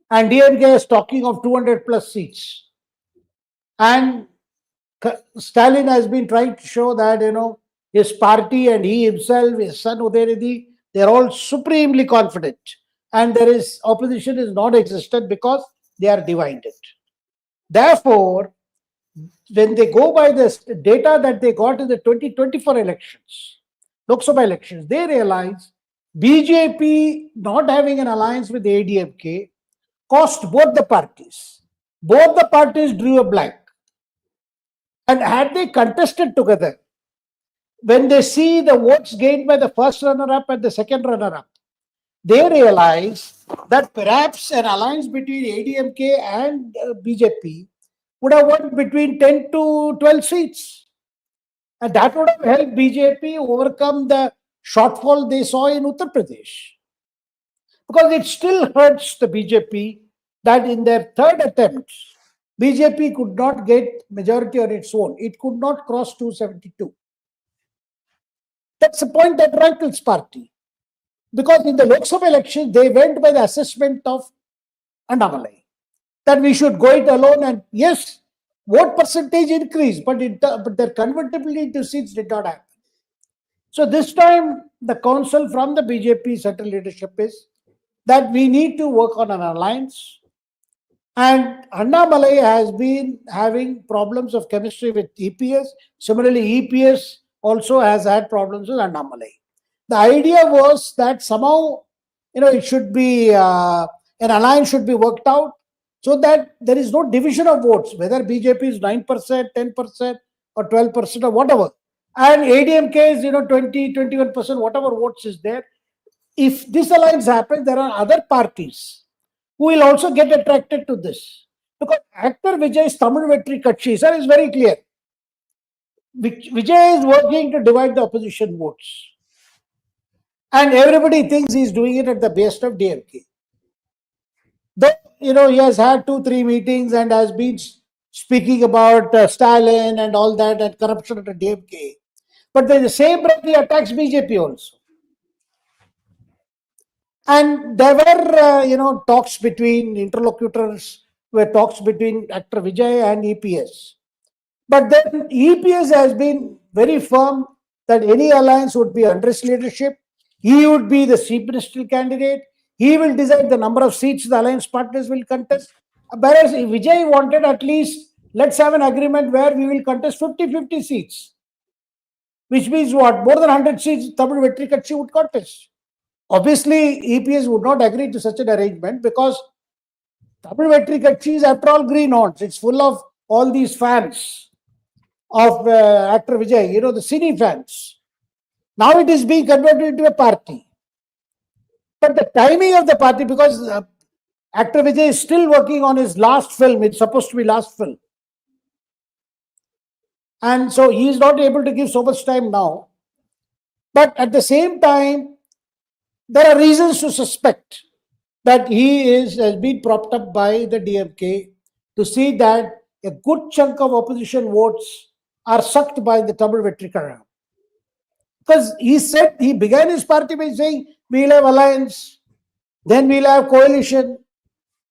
[SPEAKER 2] And DMK is talking of 200 plus seats. And Stalin has been trying to show that, his party and he himself, his son 𝗤𝗍𝗍𝗍, they're all supremely confident. And opposition is non-existent because they are divided. Therefore, when they go by the data that they got in the 2024 elections, Lok Sabha elections, they realize BJP not having an alliance with ADMK cost both the parties. Both the parties drew a blank. And had they contested together, when they see the votes gained by the first runner-up and the second runner-up, they realize that perhaps an alliance between ADMK and BJP would have won between 10 to 12 seats. And that would have helped BJP overcome the shortfall they saw in Uttar Pradesh. Because it still hurts the BJP that in their third attempt, BJP could not get majority on its own. It could not cross 272. That's the point that rankles party. Because in the Lok Sabha election, they went by the assessment of Annamalai, that we should go it alone, and yes, vote percentage increased, but their convertibility to seats did not happen. So this time, the counsel from the BJP central leadership is that we need to work on an alliance. And Annamalai has been having problems of chemistry with EPS. Similarly, EPS also has had problems with Annamalai. The idea was that somehow, it should be, an alliance should be worked out so that there is no division of votes, whether BJP is 9%, 10% or 12% or whatever. And ADMK is, 20, 21%, whatever votes is there. If this alliance happens, there are other parties who will also get attracted to this. Because actor Vijay's 𝗪𝗦𝗧𝗔𝗏 𝗔𝗔, sir, is very clear. Vijay is working to divide the opposition votes. And everybody thinks he's doing it at the behest of DMK. Though, he has had 2-3 meetings and has been speaking about Stalin and all that and corruption at the DMK. But then the same breath he attacks BJP also. And there were, talks between interlocutors, talks between actor Vijay and EPS. But then EPS has been very firm that any alliance would be under his leadership. He would be the chief ministerial candidate. He will decide the number of seats the alliance partners will contest. Whereas Vijay wanted at least, let's have an agreement where we will contest 50-50 seats. Which means what? More than 100 seats 𝗪𝗦𝗧𝗪𝗧𝗏 𝗔𝗏 would contest. Obviously, EPS would not agree to such an arrangement because 𝗪𝗦𝗧𝗪𝗏 𝗔𝗏 is after all green horns. It's full of all these fans of actor Vijay, the cine fans. Now it is being converted into a party. But the timing of the party, because actor Vijay is still working on his last film, it's supposed to be last film. And so he is not able to give so much time now. But at the same time, there are reasons to suspect that he has been propped up by the DMK to see that a good chunk of opposition votes are sucked by the 𝗪𝗦𝗧𝗪𝗏 𝗔𝗏. Because he began his party by saying, we'll have alliance, then we'll have coalition.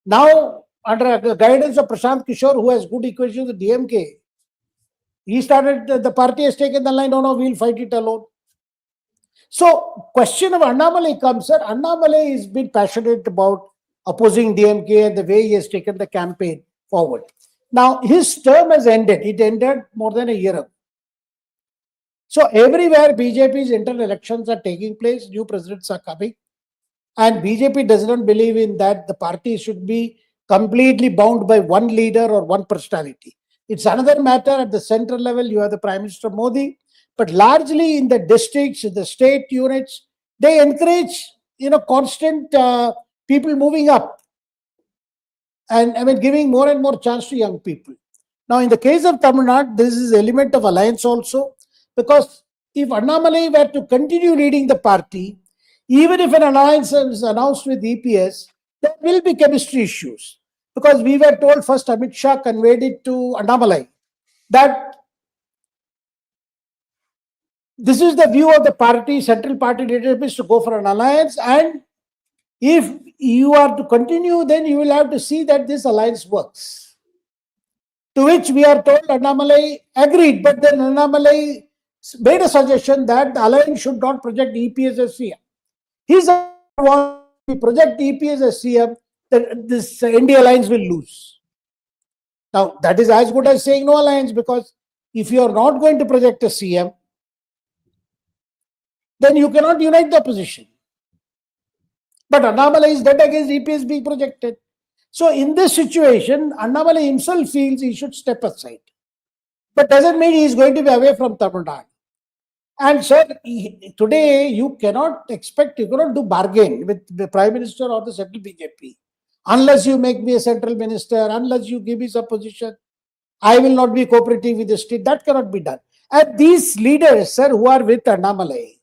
[SPEAKER 2] Now, under the guidance of Prashant Kishore, who has good equations with DMK, he started, the party has taken the line, no, we'll fight it alone. So, question of Annamalai comes, sir. Annamalai has been passionate about opposing DMK and the way he has taken the campaign forward. Now, his term has ended. It ended more than a year ago. So, everywhere BJP's internal elections are taking place, new presidents are coming. And BJP does not believe in that the party should be completely bound by one leader or one personality. It's another matter at the central level. You have the Prime Minister Modi. But largely in the districts, the state units, they encourage, constant people moving up. And giving more and more chance to young people. Now, in the case of Tamil Nadu, this is an element of alliance also. Because if Annamalai were to continue leading the party, even if an alliance is announced with EPS, there will be chemistry issues. Because we were told first Amit Shah conveyed it to Annamalai that this is the view of the party, central party leadership is to go for an alliance, and if you are to continue, then you will have to see that this alliance works. To which we are told Annamalai agreed, but then Annamalai made a suggestion that the alliance should not project EPS as CM. He said, if we project EPS as CM, then this India alliance will lose. Now, that is as good as saying no alliance, because if you are not going to project a CM, then you cannot unite the opposition. But Annamalai is dead against EPS being projected. So in this situation, Annamalai himself feels he should step aside. But doesn't mean he is going to be away from Tamil Nadu. And sir, today you cannot do bargain with the Prime Minister or the central BJP. Unless you make me a central minister, unless you give me some position, I will not be cooperating with the state. That cannot be done. And these leaders, sir, who are with Annamalai,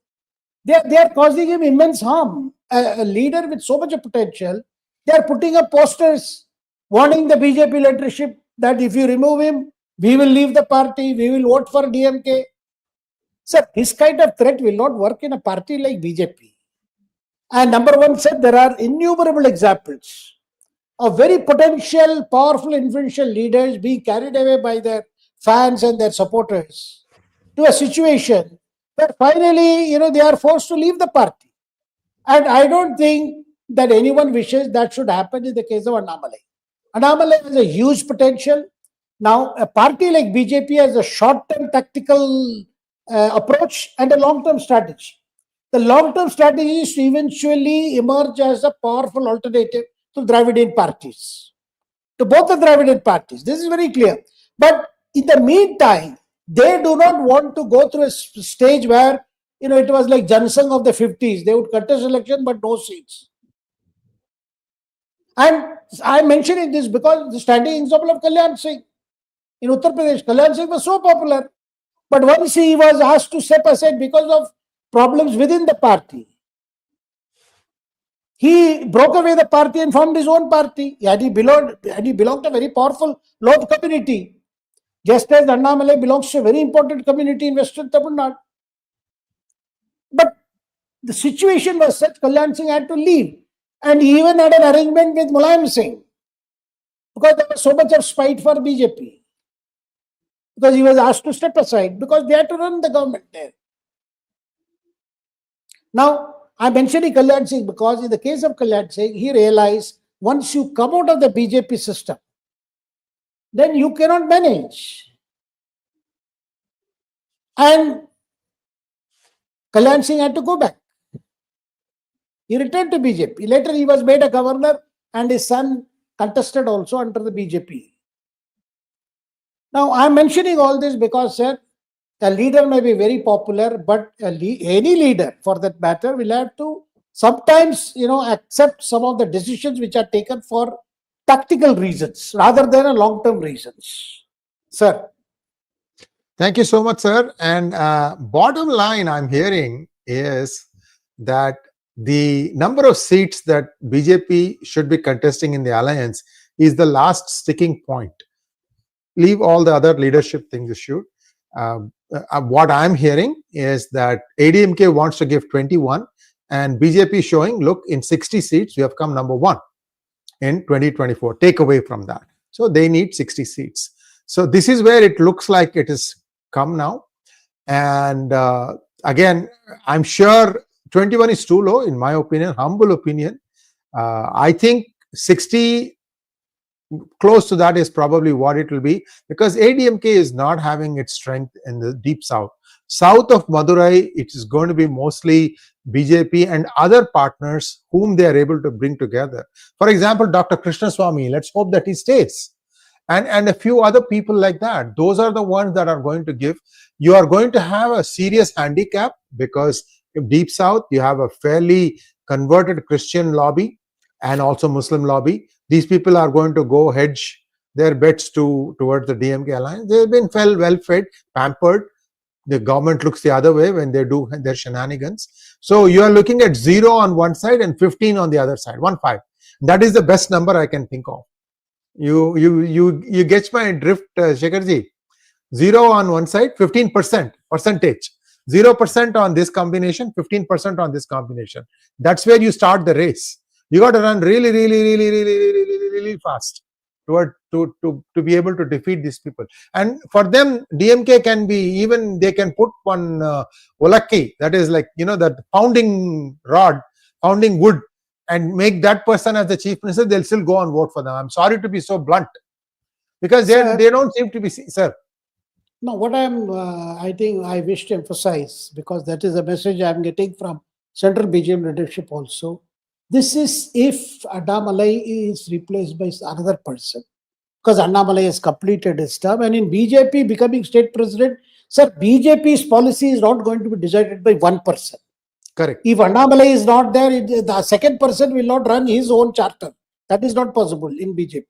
[SPEAKER 2] they are causing him immense harm. A leader with so much potential, they are putting up posters warning the BJP leadership that if you remove him, we will leave the party, we will vote for DMK. Sir, this kind of threat will not work in a party like BJP. And number one, sir, there are innumerable examples of very potential, powerful, influential leaders being carried away by their fans and their supporters to a situation where finally, they are forced to leave the party. And I don't think that anyone wishes that should happen in the case of Annamalai. Annamalai has a huge potential. Now, a party like BJP has a short-term tactical approach and a long-term strategy. The long-term strategy is to eventually emerge as a powerful alternative to Dravidian parties, to both the Dravidian parties. This is very clear. But in the meantime, they do not want to go through a stage where, it was like Jansang of the 50s. They would contest election, but no seats. And I'm mentioning this because the standing example of Kalyan Singh. In Uttar Pradesh, Kalyan Singh was so popular. But once he was asked to step aside because of problems within the party, he broke away the party and formed his own party. And he belonged to a very powerful Lord community. Just as Annamalai belongs to a very important community in Western Tamil Nadu. But the situation was such, Kalyan Singh had to leave. And he even had an arrangement with Mulayam Singh. Because there was so much of spite for BJP. Because he was asked to step aside. Because they had to run the government there. Now, I'm mentioning Kalyan Singh because in the case of Kalyan Singh, he realized once you come out of the BJP system, then you cannot manage. And Kalyan Singh had to go back. He returned to BJP. Later, he was made a governor and his son contested also under the BJP. Now, I'm mentioning all this because, sir, a leader may be very popular, but any leader, for that matter, will have to sometimes, accept some of the decisions which are taken for tactical reasons rather than a long-term reasons. Sir.
[SPEAKER 1] Thank you so much, sir. And bottom line I'm hearing is that the number of seats that BJP should be contesting in the alliance is the last sticking point. Leave all the other leadership things aside. What I'm hearing is that ADMK wants to give 21 and BJP showing, look, in 60 seats, we have come number one in 2024. Take away from that. So they need 60 seats. So this is where it looks like it has come now. And again, I'm sure 21 is too low, in my opinion, humble opinion. I think 60 close to that is probably what it will be, because ADMK is not having its strength in the deep south. South of Madurai, it is going to be mostly BJP and other partners whom they are able to bring together. For example, Dr. Krishnaswamy, let's hope that he stays. And a few other people like that. Those are the ones that are going to give. You are going to have a serious handicap because in deep south, you have a fairly converted Christian lobby and also Muslim lobby. These people are going to go hedge their bets towards the DMK alliance. They've been well fed, pampered. The government looks the other way when they do their shenanigans. So you are looking at 0 on one side and 15 on the other side, 15. That is the best number I can think of. You get my drift, Shekhar-ji. 0 on one side, 15% percentage. 0% on this combination, 15% on this combination. That's where you start the race. You got to run really fast to be able to defeat these people. And for them, DMK can be even, they can put one Olakki, that is like, that pounding rod, pounding wood, and make that person as the chief minister. They'll still go and vote for them. I'm sorry to be so blunt, because they don't seem to be, sir.
[SPEAKER 2] No, what I think I wish to emphasize, because that is a message I'm getting from central BJP leadership also. This is if Annamalai is replaced by another person, because Annamalai has completed his term, and in BJP becoming state president, sir, BJP's policy is not going to be decided by one person.
[SPEAKER 1] Correct.
[SPEAKER 2] If Annamalai is not there, the second person will not run his own charter. That is not possible in BJP.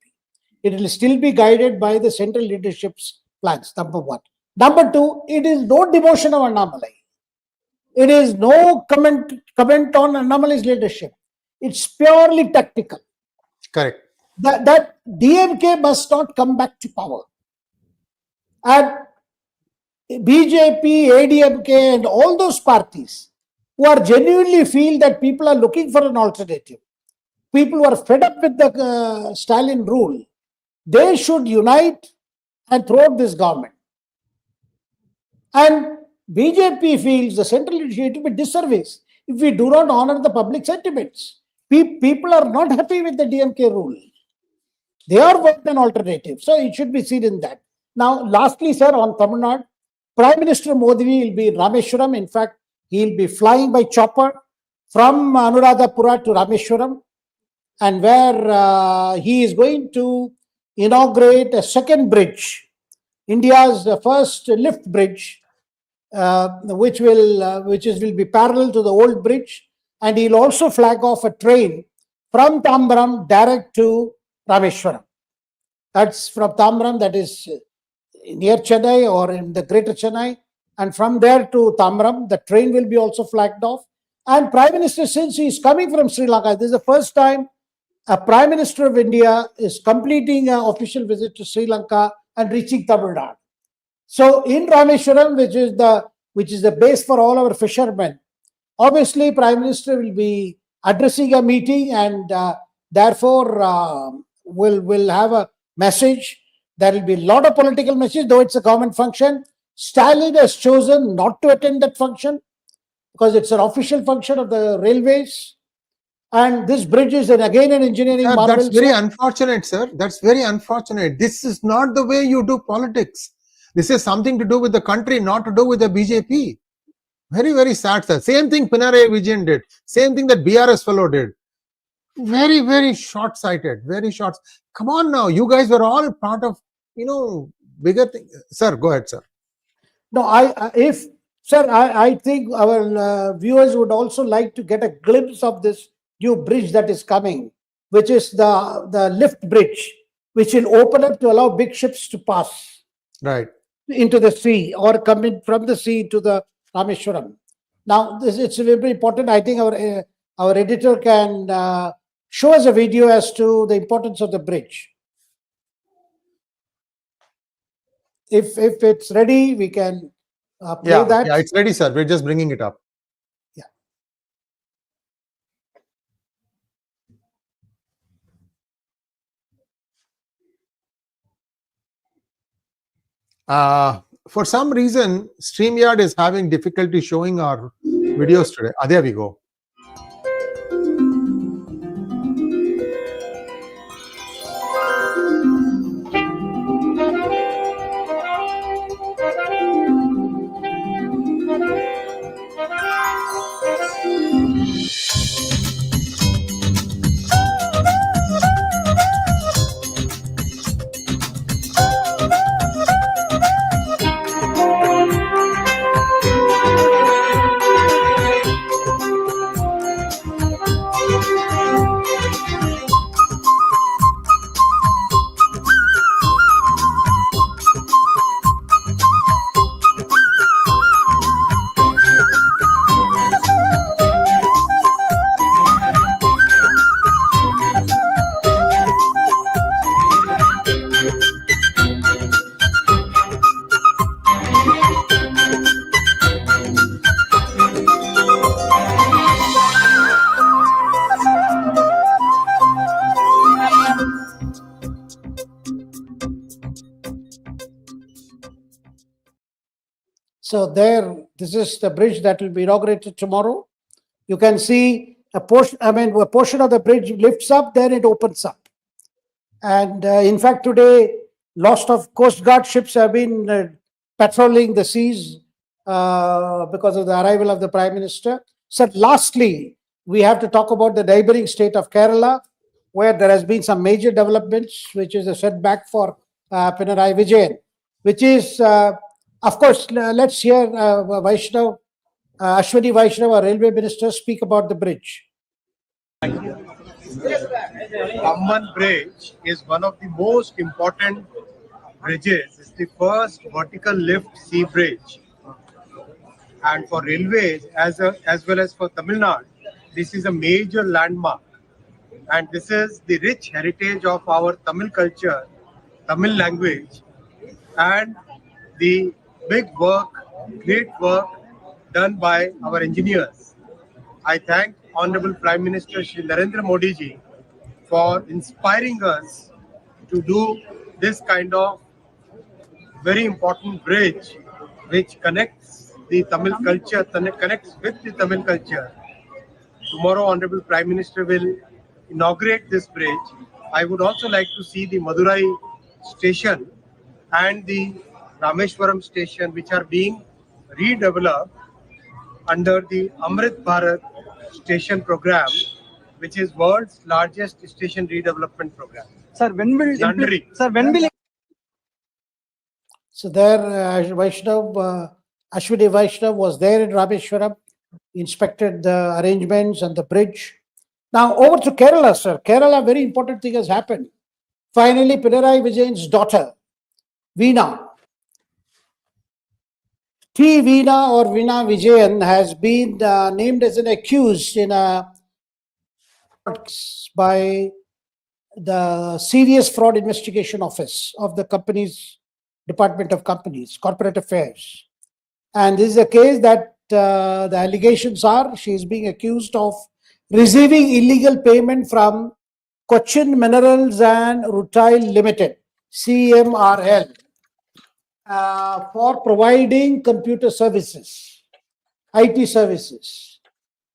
[SPEAKER 2] It will still be guided by the central leadership's plans, number one. Number two, it is no demotion of Annamalai. It is no comment on Annamalai's leadership. It's purely tactical.
[SPEAKER 1] Correct.
[SPEAKER 2] That DMK must not come back to power. And BJP, ADMK and all those parties who are genuinely feel that people are looking for an alternative, people who are fed up with the Stalin rule, they should unite and throw out this government. And BJP feels the central leadership will be disservice if we do not honor the public sentiments. People are not happy with the DMK rule. They are working an alternative. So it should be seen in that. Now, lastly, sir, on Tamil Nadu, Prime Minister Modi will be in Rameswaram. In fact, he will be flying by chopper from Anuradhapura to Rameswaram, and where he is going to inaugurate a second bridge, India's first lift bridge, which will be parallel to the old bridge, and he'll also flag off a train from Tambaram direct to Rameswaram. That's from Tambaram, that is near Chennai or in the greater Chennai, and from there to Tambaram, the train will be also flagged off. And Prime Minister, since he is coming from Sri Lanka, this is the first time a Prime Minister of India is completing an official visit to Sri Lanka and reaching Tamil Nadu. So in Rameswaram, which is the base for all our fishermen, obviously Prime Minister will be addressing a meeting, and therefore will have a message. There will be a lot of political message, though it's a government function. Stalin has chosen not to attend that function because it's an official function of the railways. And this bridge is again an engineering marvel.
[SPEAKER 1] That's very unfortunate, sir. That's very unfortunate. This is not the way you do politics. This is something to do with the country, not to do with the BJP. Very, very sad, sir. Same thing Pinarayi Vijayan did. Same thing that BRS fellow did. Very, very short-sighted. Very short. Come on now. You guys were all part of, bigger thing. Sir, go ahead, sir.
[SPEAKER 2] No, I think our viewers would also like to get a glimpse of this new bridge that is coming, which is the lift bridge, which will open up to allow big ships to pass
[SPEAKER 1] right
[SPEAKER 2] into the sea or come in from the sea to the Rameswaram. Now, it's very important. I think our editor can show us a video as to the importance of the bridge. If it's ready, we can play that.
[SPEAKER 1] Yeah, it's ready, sir. We're just bringing it up. For some reason, StreamYard is having difficulty showing our videos today. There we go.
[SPEAKER 2] So this is the bridge that will be inaugurated tomorrow. You can see a portion of the bridge lifts up, then it opens up. And in fact, today, lots of Coast Guard ships have been patrolling the seas because of the arrival of the Prime Minister. So lastly, we have to talk about the neighboring state of Kerala, where there has been some major developments, which is a setback for Pinarayi Vijayan, which is, of course, let's hear Ashwini Vaishnav, our railway minister, speak about the bridge.
[SPEAKER 4] Amman Bridge is one of the most important bridges. It's the first vertical lift sea bridge. And for railways, as well as for Tamil Nadu, this is a major landmark. And this is the rich heritage of our Tamil culture, Tamil language, and the big work, great work done by our engineers. I thank Honorable Prime Minister Shri Narendra Modi ji for inspiring us to do this kind of very important bridge which connects the Tamil culture, connects with the Tamil culture. Tomorrow, Honorable Prime Minister will inaugurate this bridge. I would also like to see the Madurai station and the Rameswaram station, which are being redeveloped under the 𝗟𝗡𝗙𝗏 station program, which is world's largest station redevelopment program.
[SPEAKER 5] Sir, when will
[SPEAKER 4] Nandri.
[SPEAKER 5] Sir, when will
[SPEAKER 2] So there, 𝗟𝗏𝗡𝗏 was there in Rameswaram, inspected the arrangements and the bridge. Now over to Kerala, sir. Kerala, very important thing has happened. Finally, Pinarayi Vijayan's daughter, Veena, Veena or Veena Vijayan, has been named as an accused in a by the Serious Fraud Investigation Office of the company's Department of Companies, Corporate Affairs. And this is a case that the allegations are she is being accused of receiving illegal payment from Cochin Minerals and Rutile Limited, CMRL, for providing computer services, IT services.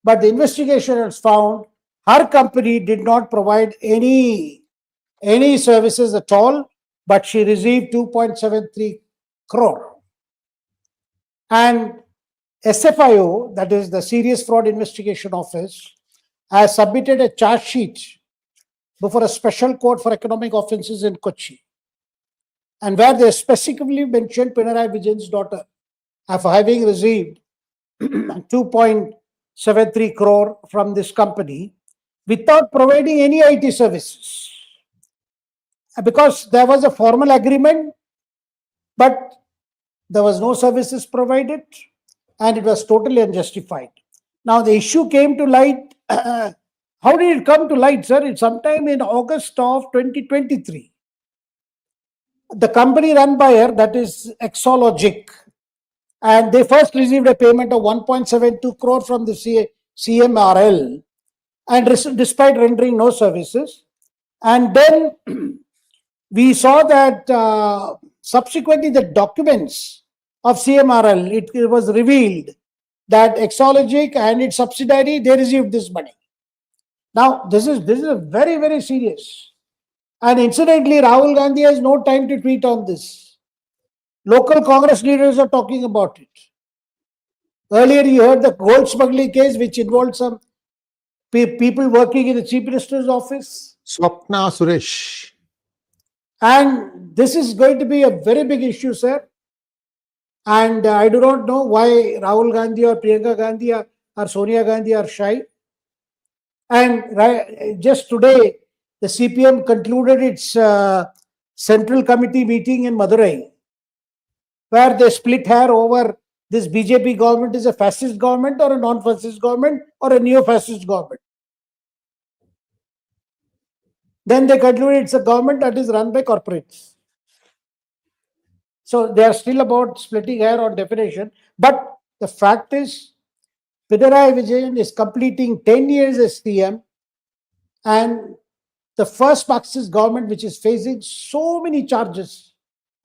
[SPEAKER 2] But the investigation has found her company did not provide any services at all, but she received 2.73 crore. And SFIO, that is the Serious Fraud Investigation Office, has submitted a charge sheet before a special court for economic offences in Kochi, and where they specifically mentioned Pinarayi Vijayan's daughter of having received 2.73 crore from this company without providing any IT services. Because there was a formal agreement, but there was no services provided, and it was totally unjustified. Now the issue came to light. How did it come to light, sir? It's sometime in August of 2023. The company run by her, that is 𝗥𝗏𝗏𝗥𝗚𝗏, and they first received a payment of 1.72 crore from the CMRL, and despite rendering no services. And then we saw that subsequently the documents of CMRL, it was revealed that 𝗥𝗏𝗏𝗥𝗏𝗏 and its subsidiary, they received this money. Now this is a very, very serious. And incidentally, Rahul Gandhi has no time to tweet on this. Local Congress leaders are talking about it. Earlier you heard the gold smuggling case, which involved some people working in the Chief Minister's office.
[SPEAKER 1] Swapna Suresh.
[SPEAKER 2] And this is going to be a very big issue, sir. And I do not know why Rahul Gandhi or Priyanka Gandhi or Sonia Gandhi are shy. And just today, the CPM concluded its Central Committee meeting in Madurai, where they split hair over this BJP government is a fascist government or a non-fascist government or a neo-fascist government. Then they concluded it's a government that is run by corporates. So they are still about splitting hair on definition. But the fact is, Pinarayi Vijayan is completing 10 years as CM, and the first Marxist government which is facing so many charges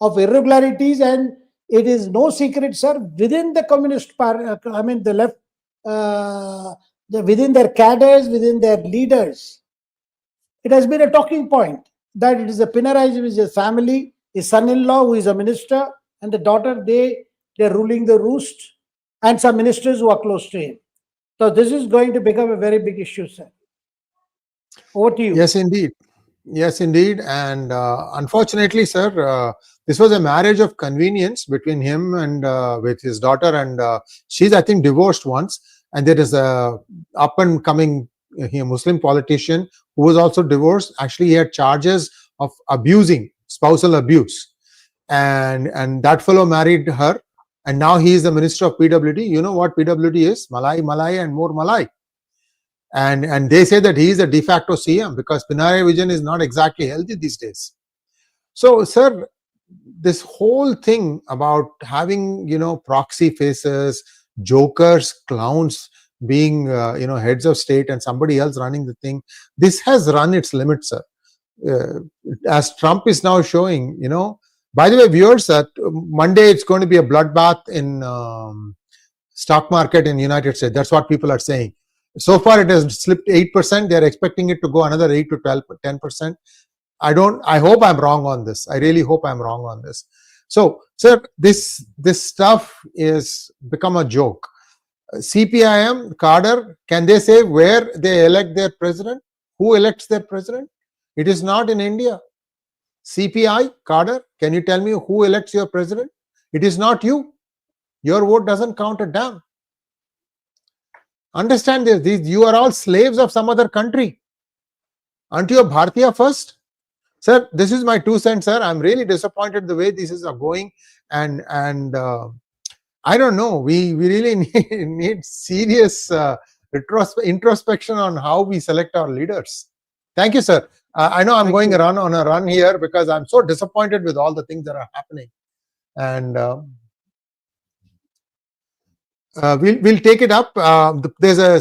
[SPEAKER 2] of irregularities, and it is no secret, sir, within the Communist Party, the left, within their cadres, within their leaders, it has been a talking point that it is a Pinarayi Vijayan family, his son-in-law who is a minister, and the daughter, they're ruling the roost, and some ministers who are close to him. So this is going to become a very big issue, sir. Over to you.
[SPEAKER 1] Yes, indeed. Yes, indeed. And unfortunately, sir, this was a marriage of convenience between him and with his daughter, and she's, I think, divorced once. And there is a up-and-coming Muslim politician who was also divorced. Actually, he had charges of abusing, spousal abuse, and that fellow married her, and now he is the minister of PWD. You know what PWD is? Malai, Malai, and more Malai. And they say that he is a de facto CM because Pinarayi Vijayan is not exactly healthy these days. So, sir, this whole thing about having, proxy faces, jokers, clowns being, heads of state and somebody else running the thing, this has run its limits, sir. As Trump is now showing, by the way, viewers, that Monday it's going to be a bloodbath in stock market in United States. That's what people are saying. So far, it has slipped 8%. They are expecting it to go another 8 to 12, 10%. I hope I'm wrong on this. I really hope I'm wrong on this. So, sir, this stuff is become a joke. CPIM, cadre, can they say where they elect their president? Who elects their president? It is not in India. CPI, cadre, can you tell me who elects your president? It is not you. Your vote doesn't count a damn. Understand this. You are all slaves of some other country. Aren't you a Bharatiya first? Sir, this is my 2 cents, sir. I'm really disappointed the way this is going, and I don't know. We really need serious introspection on how we select our leaders. Thank you, sir. I know I'm going on a run here because I'm so disappointed with all the things that are happening, and we'll take it up. There's a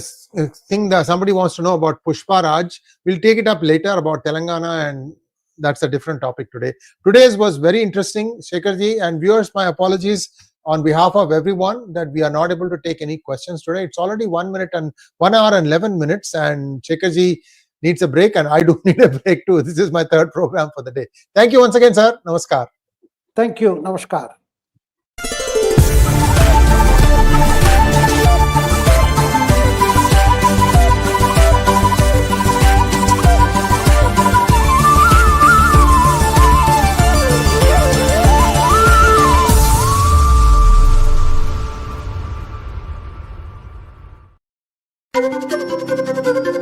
[SPEAKER 1] thing that somebody wants to know about Pushpa Raj. We'll take it up later about Telangana, and that's a different topic today. Today's was very interesting, Shekhar-ji, and viewers, my apologies on behalf of everyone that we are not able to take any questions today. It's already 1 hour and 11 minutes, and Shekhar-ji needs a break, and I do need a break too. This is my 3rd program for the day. Thank you once again, sir. Namaskar.
[SPEAKER 2] Thank you. Namaskar.
[SPEAKER 5] Thank you.